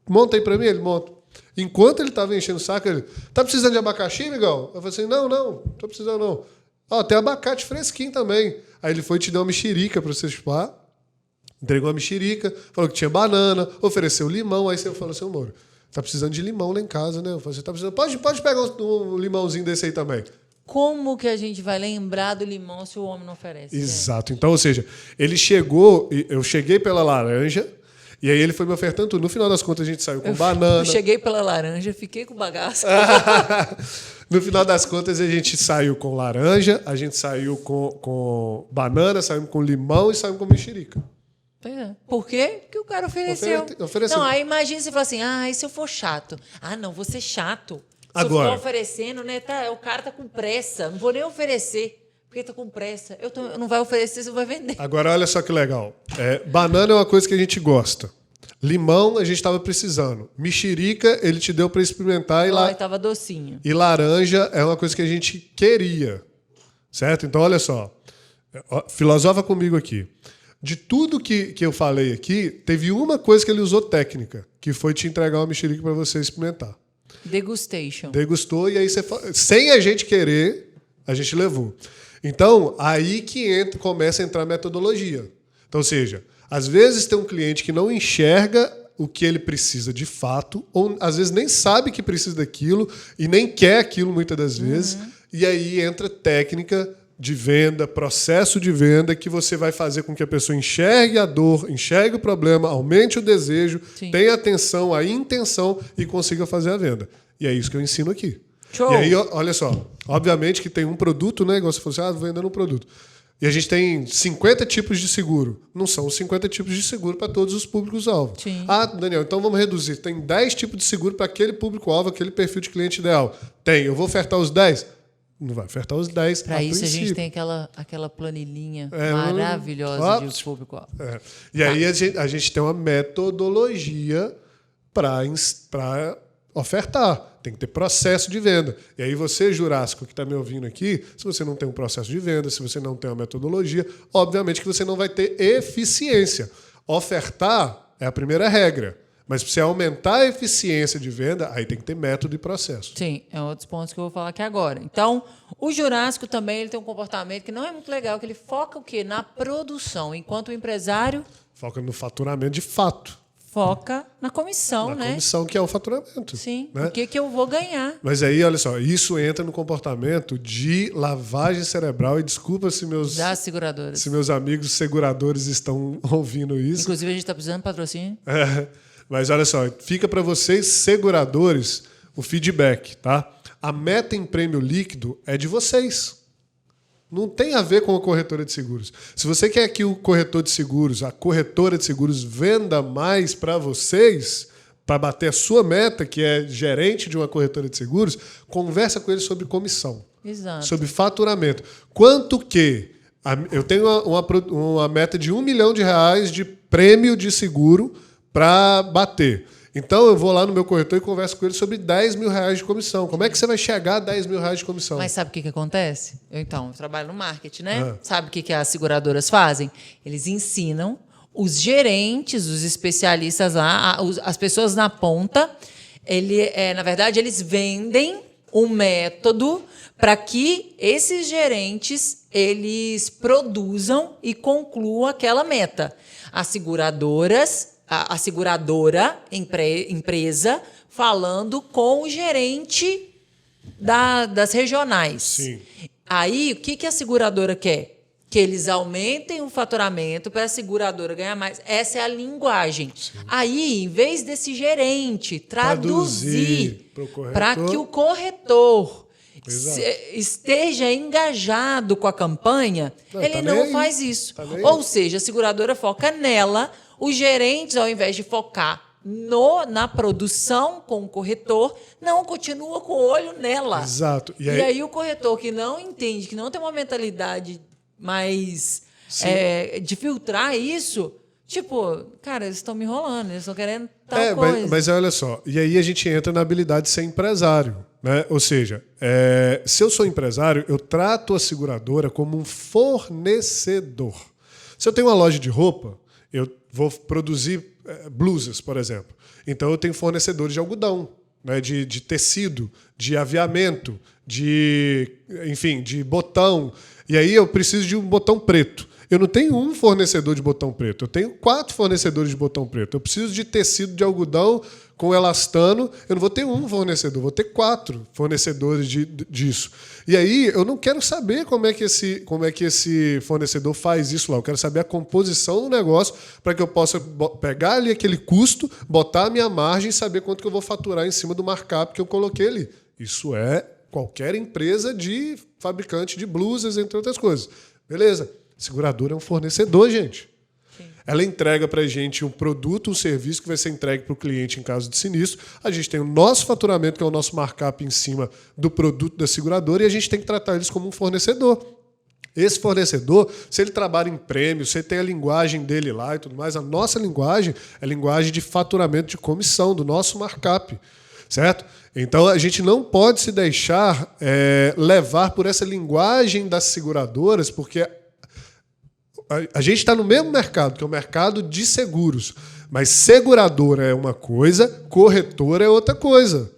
Monta aí para mim? Ele, monta. Enquanto ele estava enchendo o saco, ele, tá precisando de abacaxi, amigão? Eu falei assim, não tô precisando não. Ó, tem abacate fresquinho também. Aí ele foi te dar uma mexerica para você chupar, entregou uma mexerica, falou que tinha banana, ofereceu limão. Aí você falou assim, Moro, tá precisando de limão lá em casa, né? Eu falei assim, tá precisando, pode pegar um limãozinho desse aí também. Como que a gente vai lembrar do limão se o homem não oferece? Exato. Então, ou seja, ele chegou, eu cheguei pela laranja, e aí ele foi me ofertando tudo. No final das contas, a gente saiu com banana. Eu cheguei pela laranja, fiquei com bagaço. No final das contas, a gente saiu com laranja, a gente saiu com banana, saímos com limão e saímos com mexerica. Por quê? Porque o cara ofereceu. Ofereceu. Não, aí imagina você falar assim, e se eu for chato? Não, vou ser chato. Se agora, eu for oferecendo, né? O cara tá com pressa. Não vou nem oferecer, porque tá com pressa. Eu não vai oferecer, você vai vender. Agora, olha só que legal. Banana é uma coisa que a gente gosta. Limão, a gente estava precisando. Mexerica, ele te deu para experimentar. E tava docinho. E laranja é uma coisa que a gente queria. Certo? Então, olha só. Filosofa comigo aqui. De tudo que eu falei aqui, teve uma coisa que ele usou técnica, que foi te entregar uma mexerica para você experimentar. Degustation. Degustou e aí sem a gente querer, a gente levou. Então, aí que começa a entrar a metodologia. Então, ou seja, às vezes tem um cliente que não enxerga o que ele precisa de fato, ou às vezes nem sabe que precisa daquilo e nem quer aquilo muitas das vezes, e aí entra técnica de venda, processo de venda, que você vai fazer com que a pessoa enxergue a dor, enxergue o problema, aumente o desejo, sim, tenha atenção, a intenção e consiga fazer a venda. E é isso que eu ensino aqui. Show. E aí, olha só, obviamente que tem um produto, né? Igual você falou assim, vendendo um produto. E a gente tem 50 tipos de seguro. Não são 50 tipos de seguro para todos os públicos-alvo. Daniel, então vamos reduzir. Tem 10 tipos de seguro para aquele público-alvo, aquele perfil de cliente ideal. Eu vou ofertar os 10? Não vai ofertar os 10 Para isso princípio. A gente tem aquela planilhinha maravilhosa de público. E aí a gente tem uma metodologia para ofertar. Tem que ter processo de venda. E aí você, Jurássico, que está me ouvindo aqui, se você não tem um processo de venda, se você não tem uma metodologia, obviamente que você não vai ter eficiência. Ofertar é a primeira regra. Mas para você aumentar a eficiência de venda, aí tem que ter método e processo. Sim, é outros pontos que eu vou falar aqui agora. Então, o Jurássico também ele tem um comportamento que não é muito legal, que ele foca o quê? Na produção, enquanto o empresário... Foca no faturamento de fato. Foca na comissão, né? Na comissão, que é o faturamento. Sim, né? O que eu vou ganhar. Mas aí, olha só, isso entra no comportamento de lavagem cerebral. E desculpa se das seguradoras. Se meus amigos seguradores estão ouvindo isso. Inclusive, a gente está precisando de patrocínio. Mas olha só, fica para vocês, seguradores, o feedback, tá? A meta em prêmio líquido é de vocês. Não tem a ver com a corretora de seguros. Se você quer que o corretor de seguros, a corretora de seguros, venda mais para vocês, para bater a sua meta, que é gerente de uma corretora de seguros, conversa com ele sobre comissão. Exato. Sobre faturamento. Quanto que... Eu tenho uma meta de R$1 milhão de prêmio de seguro para bater. Então, eu vou lá no meu corretor e converso com ele sobre R$10 mil de comissão. Como é que você vai chegar a R$10 mil de comissão? Mas sabe o que acontece? Eu trabalho no marketing, né? Sabe o que as seguradoras fazem? Eles ensinam os gerentes, os especialistas lá, as pessoas na ponta. Na verdade, eles vendem um método para que esses gerentes eles produzam e concluam aquela meta. As seguradoras... A seguradora, empresa, falando com o gerente das regionais. Sim. Aí, o que a seguradora quer? Que eles aumentem o faturamento para a seguradora ganhar mais. Essa é a linguagem. Sim. Aí, em vez desse gerente traduzir para que o corretor esteja engajado com a campanha, ele não faz isso. Ou seja, a seguradora foca nela. Os gerentes, ao invés de focar na produção com o corretor, não continua com o olho nela. Exato. E aí o corretor que não entende, que não tem uma mentalidade mais de filtrar isso, tipo, cara, eles estão me enrolando, eles estão querendo tal coisa. Mas olha só, e aí a gente entra na habilidade de ser empresário. Né? Ou seja, se eu sou empresário, eu trato a seguradora como um fornecedor. Se eu tenho uma loja de roupa, eu vou produzir blusas, por exemplo. Então, eu tenho fornecedores de algodão, né, de tecido, de aviamento, de botão. E aí eu preciso de um botão preto. Eu não tenho um fornecedor de botão preto. Eu tenho 4 fornecedores de botão preto. Eu preciso de tecido de algodão com elastano. Eu não vou ter um fornecedor, vou ter 4 fornecedores disso. E aí eu não quero saber como é que esse fornecedor faz isso lá. Eu quero saber a composição do negócio para que eu possa pegar ali aquele custo, botar a minha margem e saber quanto que eu vou faturar em cima do markup que eu coloquei ali. Isso é qualquer empresa de fabricante de blusas, entre outras coisas. Beleza. Seguradora é um fornecedor, gente. Sim. Ela entrega para a gente um produto, um serviço que vai ser entregue para o cliente em caso de sinistro. A gente tem o nosso faturamento, que é o nosso markup em cima do produto da seguradora, e a gente tem que tratar eles como um fornecedor. Esse fornecedor, se ele trabalha em prêmio, se ele tem a linguagem dele lá e tudo mais, a nossa linguagem é a linguagem de faturamento de comissão, do nosso markup. Certo? Então, a gente não pode se deixar levar por essa linguagem das seguradoras, porque a gente está no mesmo mercado, que é o mercado de seguros. Mas seguradora é uma coisa, corretora é outra coisa.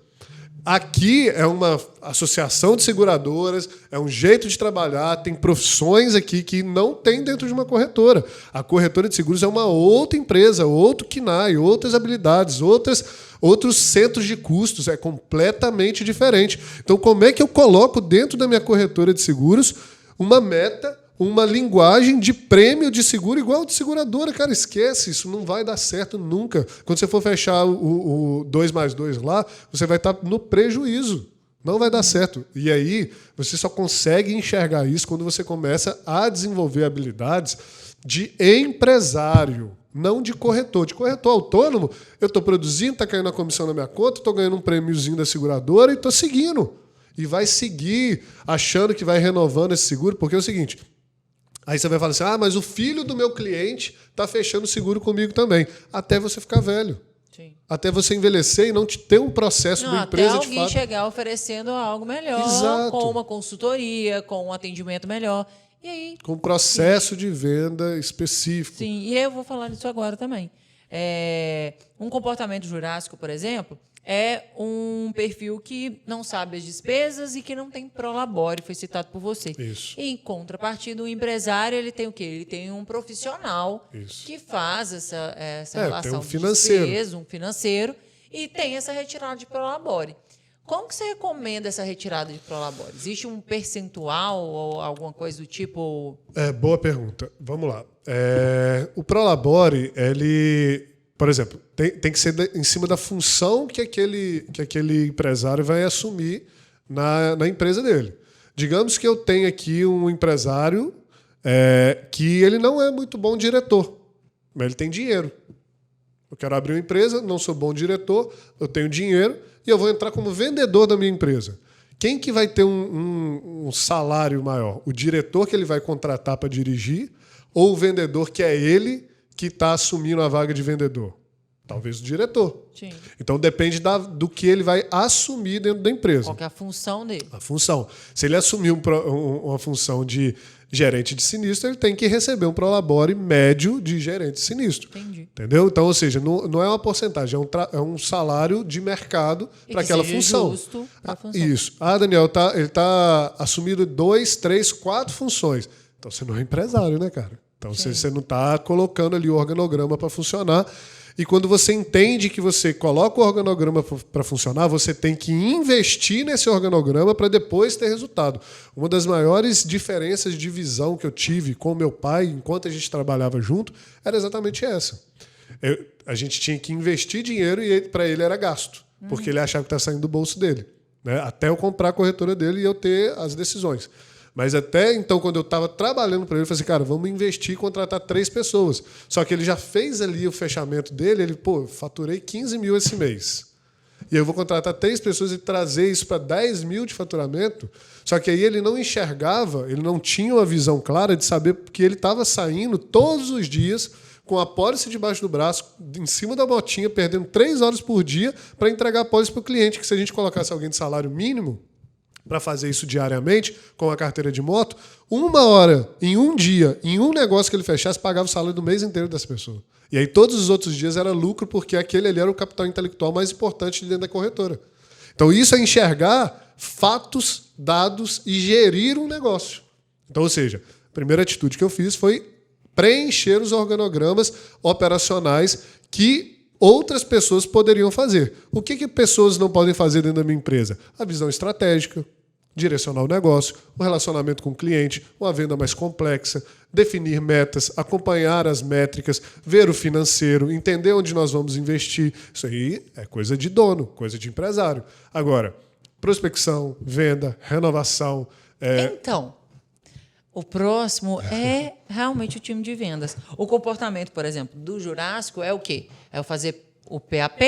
Aqui é uma associação de seguradoras, é um jeito de trabalhar, tem profissões aqui que não tem dentro de uma corretora. A corretora de seguros é uma outra empresa, outro KNAI, outras habilidades, outros centros de custos, é completamente diferente. Então, como é que eu coloco dentro da minha corretora de seguros uma meta, uma linguagem de prêmio de seguro igual de seguradora? Cara, esquece, isso não vai dar certo nunca. Quando você for fechar o 2+2 lá, você vai estar no prejuízo. Não vai dar certo. E aí, você só consegue enxergar isso quando você começa a desenvolver habilidades de empresário, não de corretor. De corretor autônomo, eu estou produzindo, está caindo a comissão na minha conta, estou ganhando um prêmiozinho da seguradora e estou seguindo. E vai seguir achando que vai renovando esse seguro, porque é o seguinte... Aí você vai falar assim, mas o filho do meu cliente está fechando seguro comigo também. Até você ficar velho. Sim. Até você envelhecer e não ter um processo da empresa até de fato. alguém chegar oferecendo algo melhor, Exato. com uma consultoria, com um atendimento melhor. E aí, com um processo de venda específico. sim, e eu vou falar disso agora também. Um comportamento jurássico, por exemplo, é um perfil que não sabe as despesas e que não tem prolabore, foi citado por você. Isso. Em contrapartida, o empresário ele tem o quê? Ele tem um profissional que faz essa relação tem um de financeiro. despesa, um financeiro, e tem essa retirada de prolabore. Como que você recomenda essa retirada de prolabore? Existe um percentual ou alguma coisa do tipo? Boa pergunta. Vamos lá. O prolabore, ele, por exemplo, tem que ser em cima da função que aquele empresário vai assumir na empresa dele. Digamos que eu tenho aqui um empresário que ele não é muito bom diretor, mas ele tem dinheiro. Eu quero abrir uma empresa, não sou bom diretor, eu tenho dinheiro e eu vou entrar como vendedor da minha empresa. Quem que vai ter um salário maior? O diretor que ele vai contratar para dirigir ou o vendedor que é ele que está assumindo a vaga de vendedor? Talvez o diretor. Sim. Então depende do que ele vai assumir dentro da empresa. Qual que é a função dele? A função. Se ele assumir uma função de gerente de sinistro, ele tem que receber um prolabore médio de gerente de sinistro. Entendi. Entendeu? Então, ou seja, não é uma porcentagem, é um salário de mercado para aquela função. Justo para a função. Isso. Daniel, ele está assumindo 2, 3, 4 funções. Então você não é empresário, né, cara? Então você não está colocando ali o organograma para funcionar. E quando você entende que você coloca o organograma para funcionar, você tem que investir nesse organograma para depois ter resultado. Uma das maiores diferenças de visão que eu tive com meu pai, enquanto a gente trabalhava junto, era exatamente essa. A gente tinha que investir dinheiro e para ele era gasto, porque ele achava que está saindo do bolso dele, né? Até eu comprar a corretora dele e eu ter as decisões. Mas até então, quando eu estava trabalhando para ele, eu falei assim, cara, vamos investir e contratar 3 pessoas. Só que ele já fez ali o fechamento dele, faturei 15 mil esse mês. E eu vou contratar 3 pessoas e trazer isso para 10 mil de faturamento. Só que aí ele não enxergava, ele não tinha uma visão clara de saber que ele estava saindo todos os dias com a pólice debaixo do braço, em cima da botinha, perdendo 3 horas por dia para entregar a pólice para o cliente, que se a gente colocasse alguém de salário mínimo, para fazer isso diariamente, com a carteira de moto, 1 hora, em um dia, em um negócio que ele fechasse, pagava o salário do mês inteiro dessa pessoa. E aí todos os outros dias era lucro, porque aquele ali era o capital intelectual mais importante dentro da corretora. Então isso é enxergar fatos, dados e gerir um negócio. Então, ou seja, a primeira atitude que eu fiz foi preencher os organogramas operacionais que outras pessoas poderiam fazer. O que pessoas não podem fazer dentro da minha empresa? A visão estratégica, direcionar o negócio, o relacionamento com o cliente, uma venda mais complexa, definir metas, acompanhar as métricas, ver o financeiro, entender onde nós vamos investir. Isso aí é coisa de dono, coisa de empresário. Agora, prospecção, venda, renovação. Então, o próximo é realmente o time de vendas. O comportamento, por exemplo, do Jurássico é o quê? É o fazer o PAP?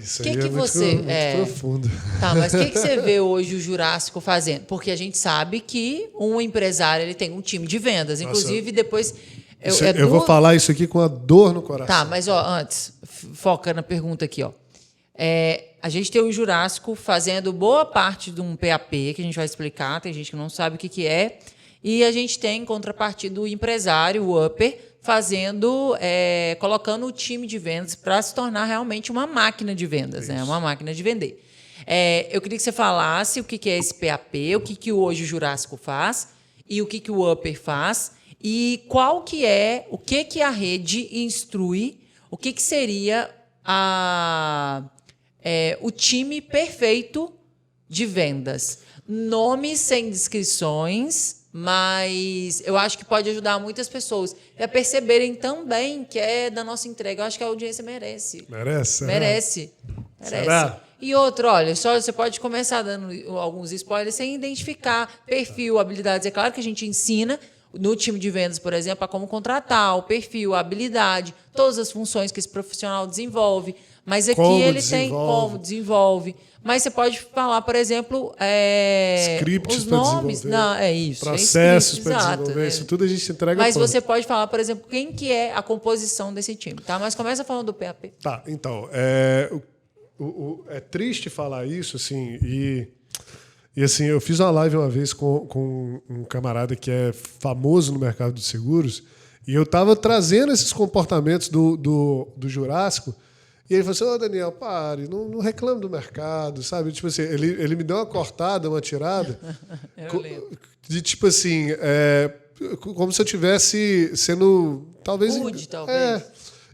Isso aí é muito profundo. Tá, mas o que você vê hoje o Jurássico fazendo? Porque a gente sabe que um empresário ele tem um time de vendas. Inclusive, depois... Eu vou falar isso aqui com a dor no coração. Tá, mas antes, foca na pergunta aqui. A gente tem o Jurássico fazendo boa parte de um PAP, que a gente vai explicar, tem gente que não sabe o que é. E a gente tem, em contrapartida, o empresário, o upper, colocando o time de vendas para se tornar realmente uma máquina de vendas, né? Uma máquina de vender. Eu queria que você falasse o que é esse PAP, o que hoje o Jurássico faz e o que o upper faz e o que a rede instrui, o que seria o time perfeito de vendas. Nomes sem descrições, mas eu acho que pode ajudar muitas pessoas a perceberem também que é da nossa entrega. Eu acho que a audiência merece. Merece. Será? E outro, olha, você pode começar dando alguns spoilers sem identificar perfil, habilidades. É claro que a gente ensina no time de vendas, por exemplo, a como contratar, o perfil, a habilidade, todas as funções que esse profissional desenvolve. Mas aqui Como ele desenvolve. tem como desenvolve. Mas você pode falar, por exemplo, scripts os para nomes. desenvolver, Não, é isso. processos para exato, desenvolver, isso tudo a gente entrega. Mas pronto. você pode falar, por exemplo, quem que é a composição desse time, tá? Mas começa falando do PAP. Tá, então, é triste falar isso, assim, e assim, eu fiz uma live uma vez com um camarada que é famoso no mercado de seguros, e eu estava trazendo esses comportamentos do Jurássico, e ele falou assim, ô Daniel, pare, não reclame do mercado, sabe? Tipo assim, ele me deu uma cortada, uma tirada, de tipo assim, como se eu estivesse sendo, talvez... Rude, talvez.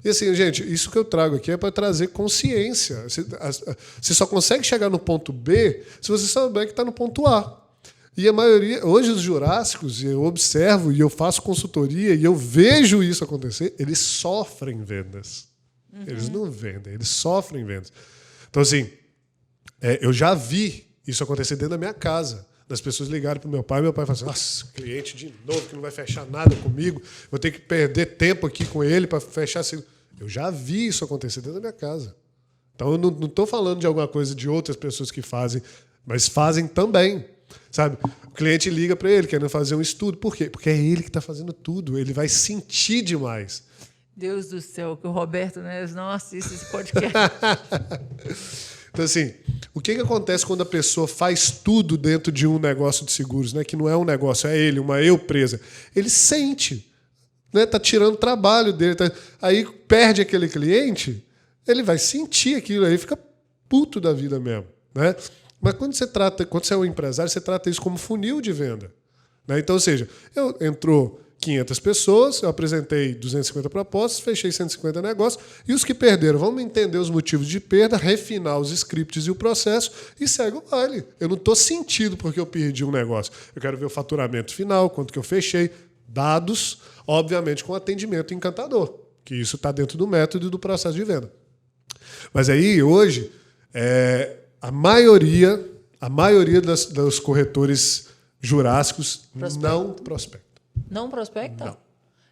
E assim, gente, isso que eu trago aqui é para trazer consciência. Você só consegue chegar no ponto B se você souber que está no ponto A. E a maioria, hoje os jurássicos, eu observo e eu faço consultoria e eu vejo isso acontecer, eles sofrem vendas. Eles não vendem, eles sofrem vendas. Então, assim, eu já vi isso acontecer dentro da minha casa. Das pessoas ligarem para o meu pai falam assim, nossa, cliente de novo que não vai fechar nada comigo, vou ter que perder tempo aqui com ele para fechar assim. Eu já vi isso acontecer dentro da minha casa. Então, eu não estou falando de alguma coisa de outras pessoas que fazem, mas fazem também. Sabe? O cliente liga para ele, querendo fazer um estudo. Por quê? Porque é ele que está fazendo tudo. Ele vai sentir demais. Deus do céu, que o Roberto Neves não assiste esse podcast. Então, assim, o que acontece quando a pessoa faz tudo dentro de um negócio de seguros, né? Que não é um negócio, é ele, uma empresa. Ele sente, né? Tá tirando trabalho dele. Aí perde aquele cliente, ele vai sentir aquilo, aí fica puto da vida mesmo, né? Mas quando você é um empresário, você trata isso como funil de venda, né? Então, ou seja, entrou 500 pessoas, eu apresentei 250 propostas, fechei 150 negócios, e os que perderam, vamos entender os motivos de perda, refinar os scripts e o processo, e segue o baile. Eu não estou sentido porque eu perdi um negócio. Eu quero ver o faturamento final, quanto que eu fechei, dados, obviamente com atendimento encantador, que isso está dentro do método e do processo de venda. Mas aí, hoje, a maioria dos corretores jurássicos não prospectam. Não prospecta? Não.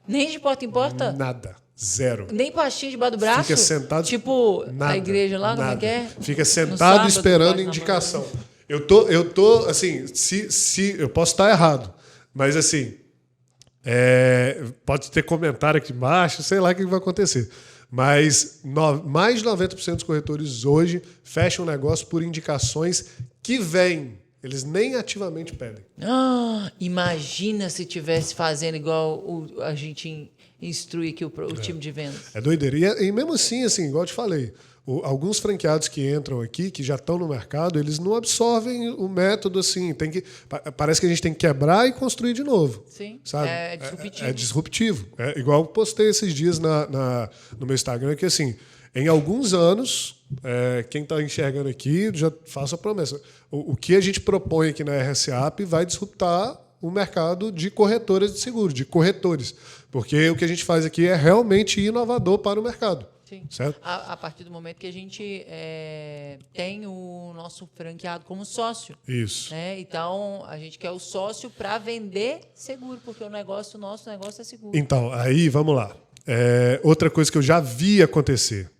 Nem de porta em porta? Nada. Zero. Nem pastinha debaixo do braço? Fica sentado. Tipo, nada, a igreja lá, como é que é? Fica sentado sábado, esperando indicação. Eu tô assim, se eu posso estar errado, mas assim, pode ter comentário aqui embaixo, sei lá o que vai acontecer. Mas mais de 90% dos corretores hoje fecham o negócio por indicações que vêm. Eles nem ativamente pedem. Imagina se tivesse fazendo igual a gente instrui aqui o time de vendas. É doideira. E mesmo assim, igual eu te falei, alguns franqueados que entram aqui, que já estão no mercado, eles não absorvem o método assim. Parece que a gente tem que quebrar e construir de novo. Sim, sabe? é disruptivo. É disruptivo. Igual eu postei esses dias no meu Instagram, que assim, em alguns anos, quem está enxergando aqui, já faço a promessa. O que a gente propõe aqui na RSAP vai disruptar o mercado de corretoras de seguro, de corretores. Porque o que a gente faz aqui é realmente inovador para o mercado. Sim. Certo? A partir do momento que a gente tem o nosso franqueado como sócio. Isso. Né? Então, a gente quer o sócio para vender seguro, porque o nosso negócio é seguro. Então, aí, vamos lá. Outra coisa que eu já vi acontecer.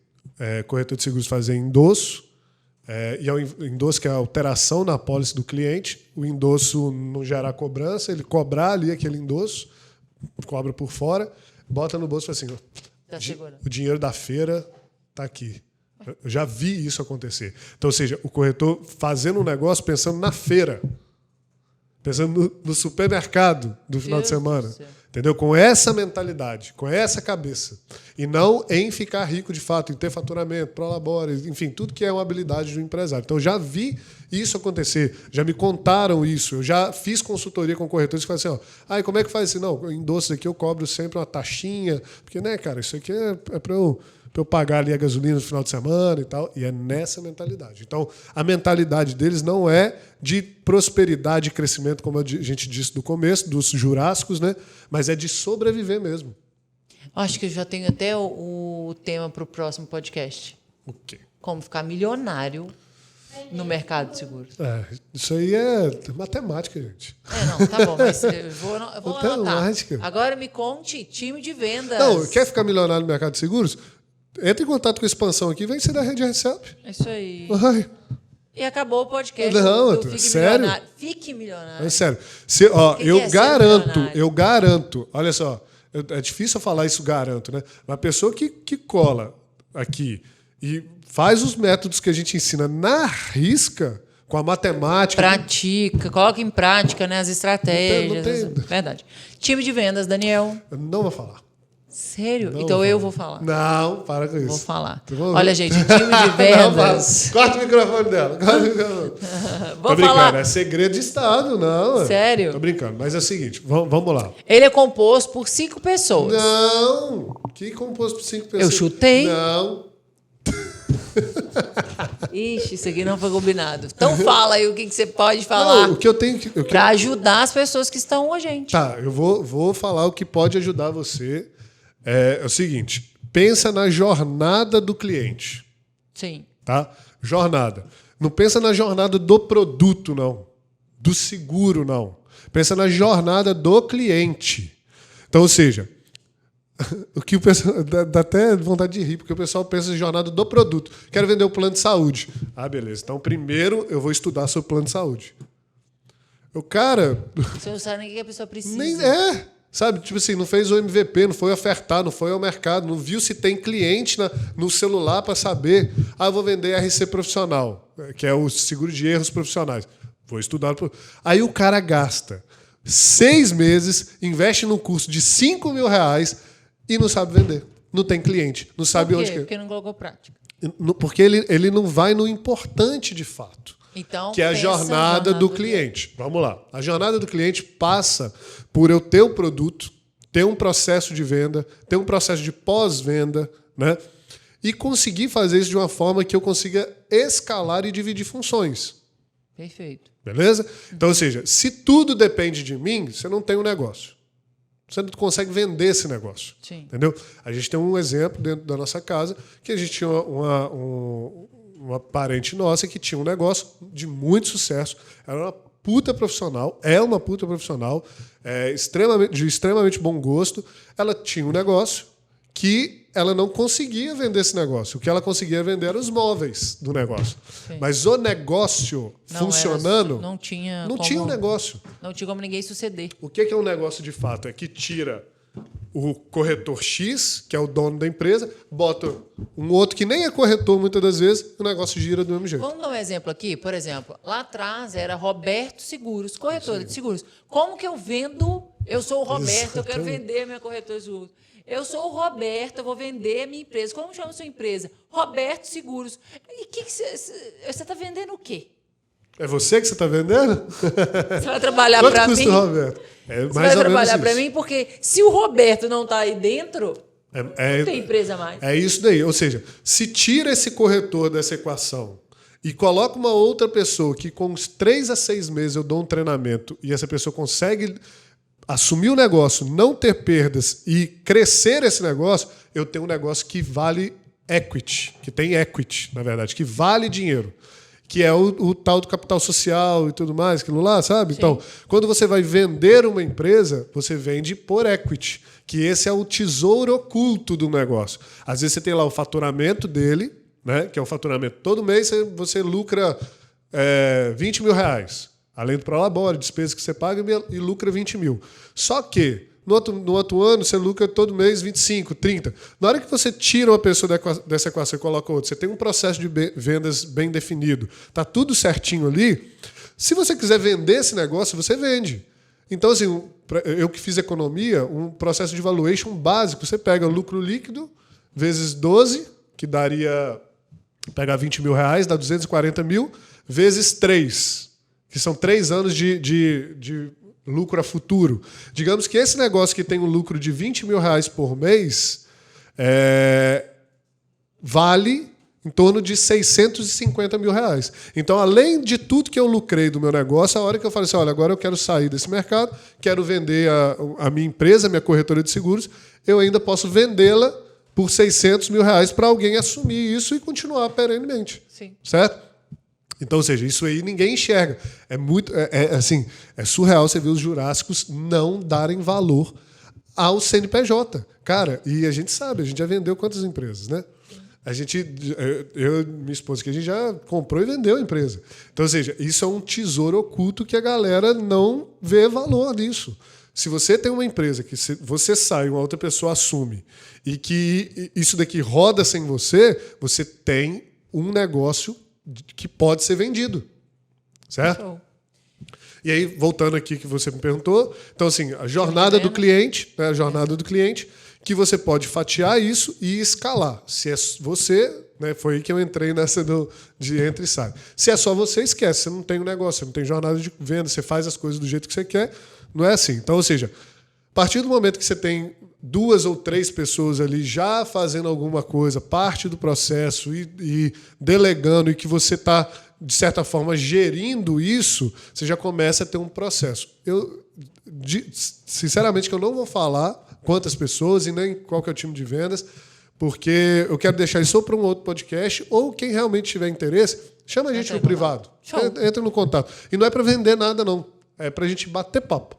Corretor de seguros fazer endosso, e é o endosso que é a alteração na apólice do cliente, o endosso não gerar cobrança, ele cobrar ali aquele endosso, cobra por fora, bota no bolso e fala assim, Tá seguro. O dinheiro da feira está aqui. Eu já vi isso acontecer. Então, ou seja, o corretor fazendo um negócio pensando na feira, pensando no supermercado do final de semana. Entendeu? Com essa mentalidade, com essa cabeça. E não em ficar rico de fato, em ter faturamento, prolabore, enfim, tudo que é uma habilidade do empresário. Então, eu já vi isso acontecer, já me contaram isso, eu já fiz consultoria com corretores que falam assim, e como é que faz isso? Não, em doces aqui eu cobro sempre uma taxinha, porque, né, cara, isso aqui é para eu pagar ali a gasolina no final de semana e tal. E é nessa mentalidade. Então, a mentalidade deles não é de prosperidade e crescimento, como a gente disse no começo, dos jurássicos, né? Mas é de sobreviver mesmo. Acho que eu já tenho até o tema para o próximo podcast. O quê? Como ficar milionário no mercado de seguros? Isso aí é matemática, gente. Não, tá bom, mas eu vou anotar. Matemática. Agora me conte, time de vendas. Não, quer ficar milionário no mercado de seguros? Entre em contato com a expansão aqui, vem ser da Rede Recep. É isso aí. Ai, E acabou o podcast. Não, Fique sério? milionário. Fique milionário. é sério. que Eu é ser garanto, milionário? olha só, é difícil eu falar isso, garanto, né? Uma pessoa que cola aqui e faz os métodos que a gente ensina na risca, com a matemática. Pratica, coloca em prática, né, as estratégias. Não tem. Verdade. Time de vendas, Daniel. Eu não vou falar. Sério? Não então vou eu vou falar. Não, para com isso. Vou falar. Tá bom? Olha, gente, time de vendas. Corta o microfone dela. Corta o microfone. Vou Tô brincando, falar. é segredo de Estado, não. Sério? Tô brincando, mas é o seguinte, vamos lá. Ele é composto por 5 pessoas. Não! Que composto por 5 pessoas? Eu chutei. Não. Ixi, isso aqui não foi combinado. Então fala aí o que você pode falar Não, o que eu tenho que. para ajudar as pessoas que estão com a gente. Tá, eu vou falar o que pode ajudar você. É o seguinte: pensa na jornada do cliente. Sim. Tá? Jornada. Não pensa na jornada do produto, não. Do seguro, não. Pensa na jornada do cliente. Então, ou seja, o que o pessoal dá até vontade de rir, porque o pessoal pensa em jornada do produto. Quero vender o plano de saúde. Ah, beleza. Então, primeiro eu vou estudar sobre o plano de saúde. O cara. Você não sabe nem o que a pessoa precisa. Nem é. Sabe? Tipo assim, não fez o MVP, não foi ofertar, não foi ao mercado, não viu se tem cliente no celular para saber. Ah, eu vou vender RC profissional, que é o seguro de erros profissionais. Vou estudar. Aí o cara gasta 6 meses, investe num curso de R$5.000 e não sabe vender. Não tem cliente, não sabe Por quê? onde que é. Porque não colocou prática. Porque ele não vai no importante de fato. Então, Que é a pensa jornada do cliente. Vamos lá. A jornada do cliente passa por eu ter o produto, ter um processo de venda, ter um processo de pós-venda, né? E conseguir fazer isso de uma forma que eu consiga escalar e dividir funções. Perfeito. Beleza? Então, ou seja, se tudo depende de mim, você não tem um negócio. Você não consegue vender esse negócio. Sim. Entendeu? A gente tem um exemplo dentro da nossa casa que a gente tinha uma parente nossa que tinha um negócio de muito sucesso. Era uma puta profissional, é uma puta profissional, de extremamente bom gosto. Ela tinha um negócio que ela não conseguia vender esse negócio. O que ela conseguia vender eram os móveis do negócio. Sim. Mas o negócio funcionando, não tinha um negócio. Não tinha como ninguém suceder. O que é um negócio de fato? É que tira o corretor X, que é o dono da empresa, bota um outro que nem é corretor muitas das vezes, e o negócio gira do mesmo jeito. Vamos dar um exemplo aqui? Por exemplo, lá atrás era Roberto Seguros, corretora de seguros. Como que eu vendo? Eu sou o Roberto, eu quero vender a minha corretora de seguros. Eu sou o Roberto, eu vou vender a minha empresa. Como chama a sua empresa? Roberto Seguros. E que você está vendendo o quê? É você que você está vendendo? Você vai trabalhar Quanto para mim? custa o Roberto? É Você vai trabalhar para mim porque se o Roberto não está aí dentro, não tem empresa mais. É isso daí. Ou seja, se tira esse corretor dessa equação e coloca uma outra pessoa que com uns 3 a 6 meses eu dou um treinamento e essa pessoa consegue assumir o negócio, não ter perdas e crescer esse negócio, eu tenho um negócio que vale equity, que tem equity, na verdade, que vale dinheiro. Que é o tal do capital social e tudo mais, aquilo lá, sabe? Sim. Então, quando você vai vender uma empresa, você vende por equity, que esse é o tesouro oculto do negócio. Às vezes você tem lá o faturamento dele, né? Que é o faturamento. Todo mês você lucra R$20.000. Além do prolabore, despesas que você paga e lucra 20 mil. Só que no outro ano você lucra todo mês 25, 30. Na hora que você tira uma pessoa dessa equação e coloca outra, você tem um processo de vendas bem definido, está tudo certinho ali. Se você quiser vender esse negócio, você vende. Então, assim, eu que fiz economia, um processo de valuation básico, você pega o lucro líquido vezes 12, que daria pegar R$20.000, dá 240 mil, vezes 3, que são 3 anos de lucro a futuro. Digamos que esse negócio que tem um lucro de R$20.000 por mês vale em torno de R$650 mil. Então, além de tudo que eu lucrei do meu negócio, a hora que eu falo assim, olha, agora eu quero sair desse mercado, quero vender a minha empresa, a minha corretora de seguros, eu ainda posso vendê-la por R$600 mil para alguém assumir isso e continuar perenemente. Sim. Certo? Então, ou seja, isso aí ninguém enxerga. Assim, é surreal você ver os jurássicos não darem valor ao CNPJ. Cara, e a gente sabe, a gente já vendeu quantas empresas, né? Eu e minha esposa, que a gente já comprou e vendeu a empresa. Então, ou seja, isso é um tesouro oculto que a galera não vê valor nisso. Se você tem uma empresa que você sai, uma outra pessoa assume, e que isso daqui roda sem você, você tem um negócio que pode ser vendido. Certo? Show. E aí, voltando aqui que você me perguntou, então assim, a jornada do cliente, né, a jornada do cliente, que você pode fatiar isso e escalar. Se é você, né, foi aí que eu entrei nessa de entra e sai. Se é só você, esquece, você não tem um negócio, você não tem jornada de venda, você faz as coisas do jeito que você quer, não é assim. Então, ou seja, a partir do momento que você tem 2 ou 3 pessoas ali já fazendo alguma coisa, parte do processo e delegando, e que você está, de certa forma, gerindo isso, você já começa a ter um processo. Sinceramente, que eu não vou falar quantas pessoas e nem qual que é o time de vendas, porque eu quero deixar isso para um outro podcast, ou quem realmente tiver interesse, chama a gente no privado. Entra no contato. E não é para vender nada, não. É para a gente bater papo.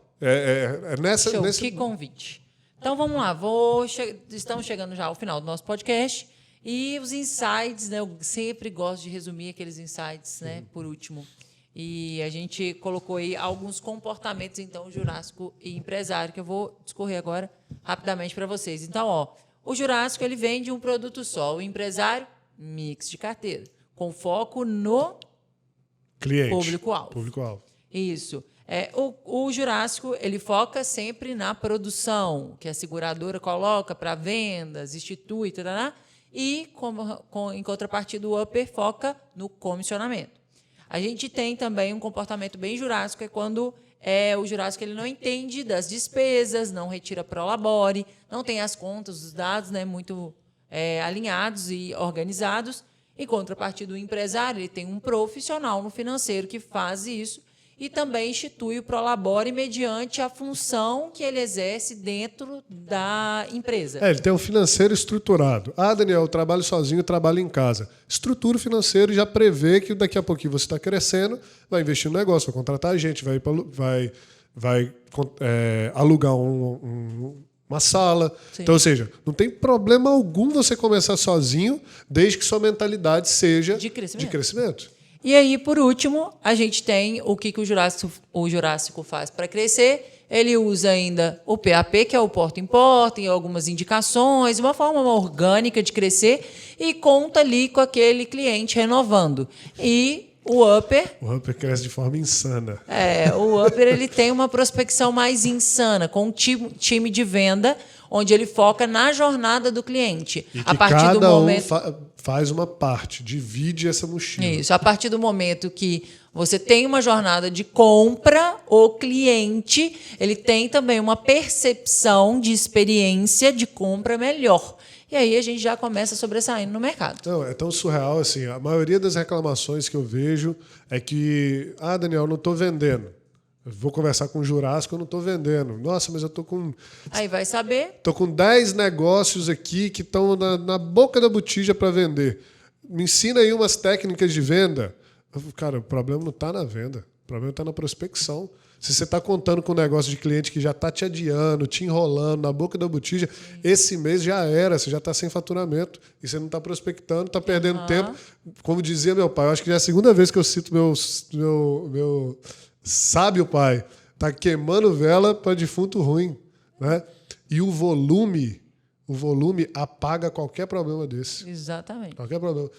Que convite. Então, vamos lá. Estamos chegando já ao final do nosso podcast. E os insights, né? Eu sempre gosto de resumir aqueles insights, né? Por último. E a gente colocou aí alguns comportamentos, então, jurássico e empresário, que eu vou discorrer agora rapidamente para vocês. Então, o jurássico ele vende um produto só. O empresário, mix de carteira, com foco no cliente, público-alvo. Isso. O jurássico ele foca sempre na produção, que a seguradora coloca para vendas, institui, e, em contrapartida, o upper foca no comissionamento. A gente tem também um comportamento bem jurássico, é quando o jurássico ele não entende das despesas, não retira prolabore, não tem as contas, os dados, né, muito alinhados e organizados. Em contrapartida, o empresário ele tem um profissional no financeiro que faz isso e também institui o prolabore mediante a função que ele exerce dentro da empresa. Ele tem um financeiro estruturado. Daniel, eu trabalho sozinho, trabalho em casa. Estrutura o financeiro e já prevê que daqui a pouquinho você está crescendo, vai investir no negócio, vai contratar gente, vai alugar uma sala. Sim. Então, ou seja, não tem problema algum você começar sozinho, desde que sua mentalidade seja de crescimento. E aí, por último, a gente tem o que o jurássico faz para crescer. Ele usa ainda o PAP, que é o porta em algumas indicações, uma forma orgânica de crescer, e conta ali com aquele cliente renovando. E o upper... O upper cresce de forma insana. O upper ele tem uma prospecção mais insana, com um time de venda, onde ele foca na jornada do cliente. E que a partir do momento faz uma parte, divide essa mochila. Isso. A partir do momento que você tem uma jornada de compra, o cliente ele tem também uma percepção de experiência de compra melhor. E aí a gente já começa sobressaindo no mercado. Não, é tão surreal assim. A maioria das reclamações que eu vejo é que, Daniel, não estou vendendo. Eu vou conversar com o jurássico, eu não estou vendendo. Nossa, mas eu estou com... Aí vai saber. Estou com 10 negócios aqui que estão na boca da botija para vender. Me ensina aí umas técnicas de venda. Cara, o problema não está na venda. O problema está na prospecção. Se você está contando com um negócio de cliente que já está te adiando, te enrolando na boca da botija, esse mês já era, você já está sem faturamento. E você não está prospectando, está perdendo tempo. Como dizia meu pai, eu acho que já é a segunda vez que eu cito meu sábio pai, está queimando vela para defunto ruim, né? E o volume apaga qualquer problema desse. Exatamente. Qualquer problema.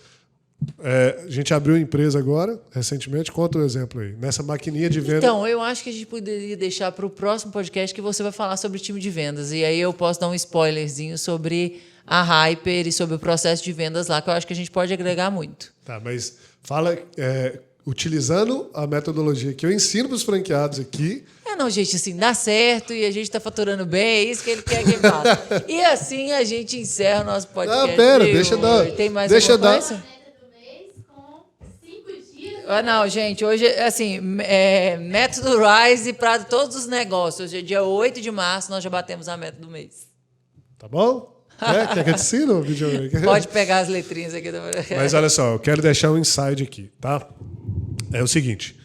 A gente abriu empresa agora, recentemente. Conta um exemplo aí. Nessa maquininha de venda. Então, eu acho que a gente poderia deixar para o próximo podcast que você vai falar sobre o time de vendas. E aí eu posso dar um spoilerzinho sobre a Hyper e sobre o processo de vendas lá, que eu acho que a gente pode agregar muito. Tá, mas fala... utilizando a metodologia que eu ensino para os franqueados aqui. Não, gente, assim, dá certo e a gente está faturando bem, é isso que ele quer que faça. E assim a gente encerra o nosso podcast. Não, pera, deixa eu dar. Tem mais deixa alguma dar. coisa? Não, gente, hoje, assim, método Rise para todos os negócios. Hoje é dia 8 de março, nós já batemos a meta do mês. Tá bom? Quer que eu te ensine o vídeo? Pode pegar as letrinhas aqui. Mas olha só, eu quero deixar um insight aqui, tá? é o seguinte.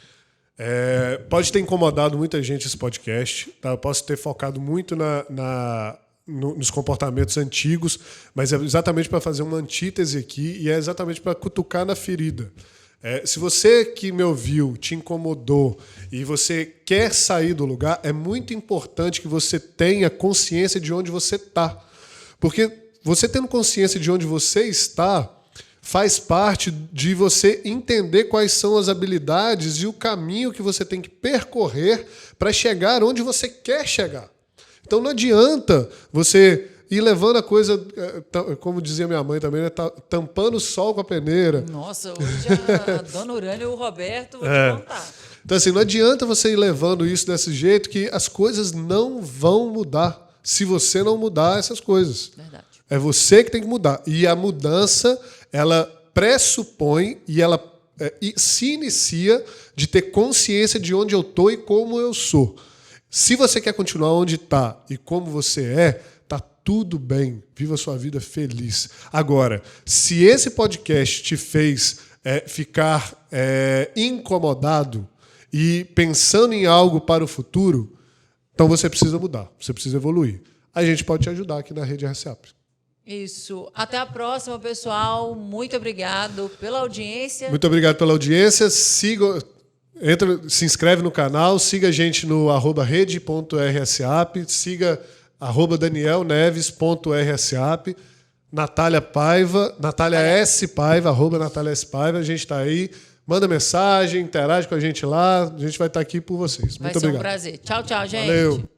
Pode ter incomodado muita gente esse podcast. Tá? Eu posso ter focado muito nos comportamentos antigos, mas é exatamente para fazer uma antítese aqui e é exatamente para cutucar na ferida. Se você que me ouviu te incomodou e você quer sair do lugar, é muito importante que você tenha consciência de onde você está. Porque você tendo consciência de onde você está faz parte de você entender quais são as habilidades e o caminho que você tem que percorrer para chegar onde você quer chegar. Então não adianta você ir levando a coisa, como dizia minha mãe também, né, tampando o sol com a peneira. Nossa, hoje a dona Urânia e o Roberto vão te contar. Então assim, não adianta você ir levando isso desse jeito que as coisas não vão mudar se você não mudar essas coisas. Verdade. É você que tem que mudar. E a mudança, ela pressupõe e ela se inicia de ter consciência de onde eu estou e como eu sou. Se você quer continuar onde está e como você tá tudo bem. Viva a sua vida feliz. Agora, se esse podcast te fez ficar incomodado e pensando em algo para o futuro, então você precisa mudar, você precisa evoluir. A gente pode te ajudar aqui na Rede RSAP. Isso. Até a próxima, pessoal. Muito obrigado pela audiência. Muito obrigado pela audiência. Se inscreve no canal, siga a gente no @rede.rsap, siga @danielneves.rsap, Natália Paiva, Natália S. Paiva, @Natália S. Paiva. A gente está aí. Manda mensagem, interage com a gente lá. A gente vai estar aqui por vocês. Muito obrigado. Vai ser um prazer. Tchau, tchau, gente. Valeu.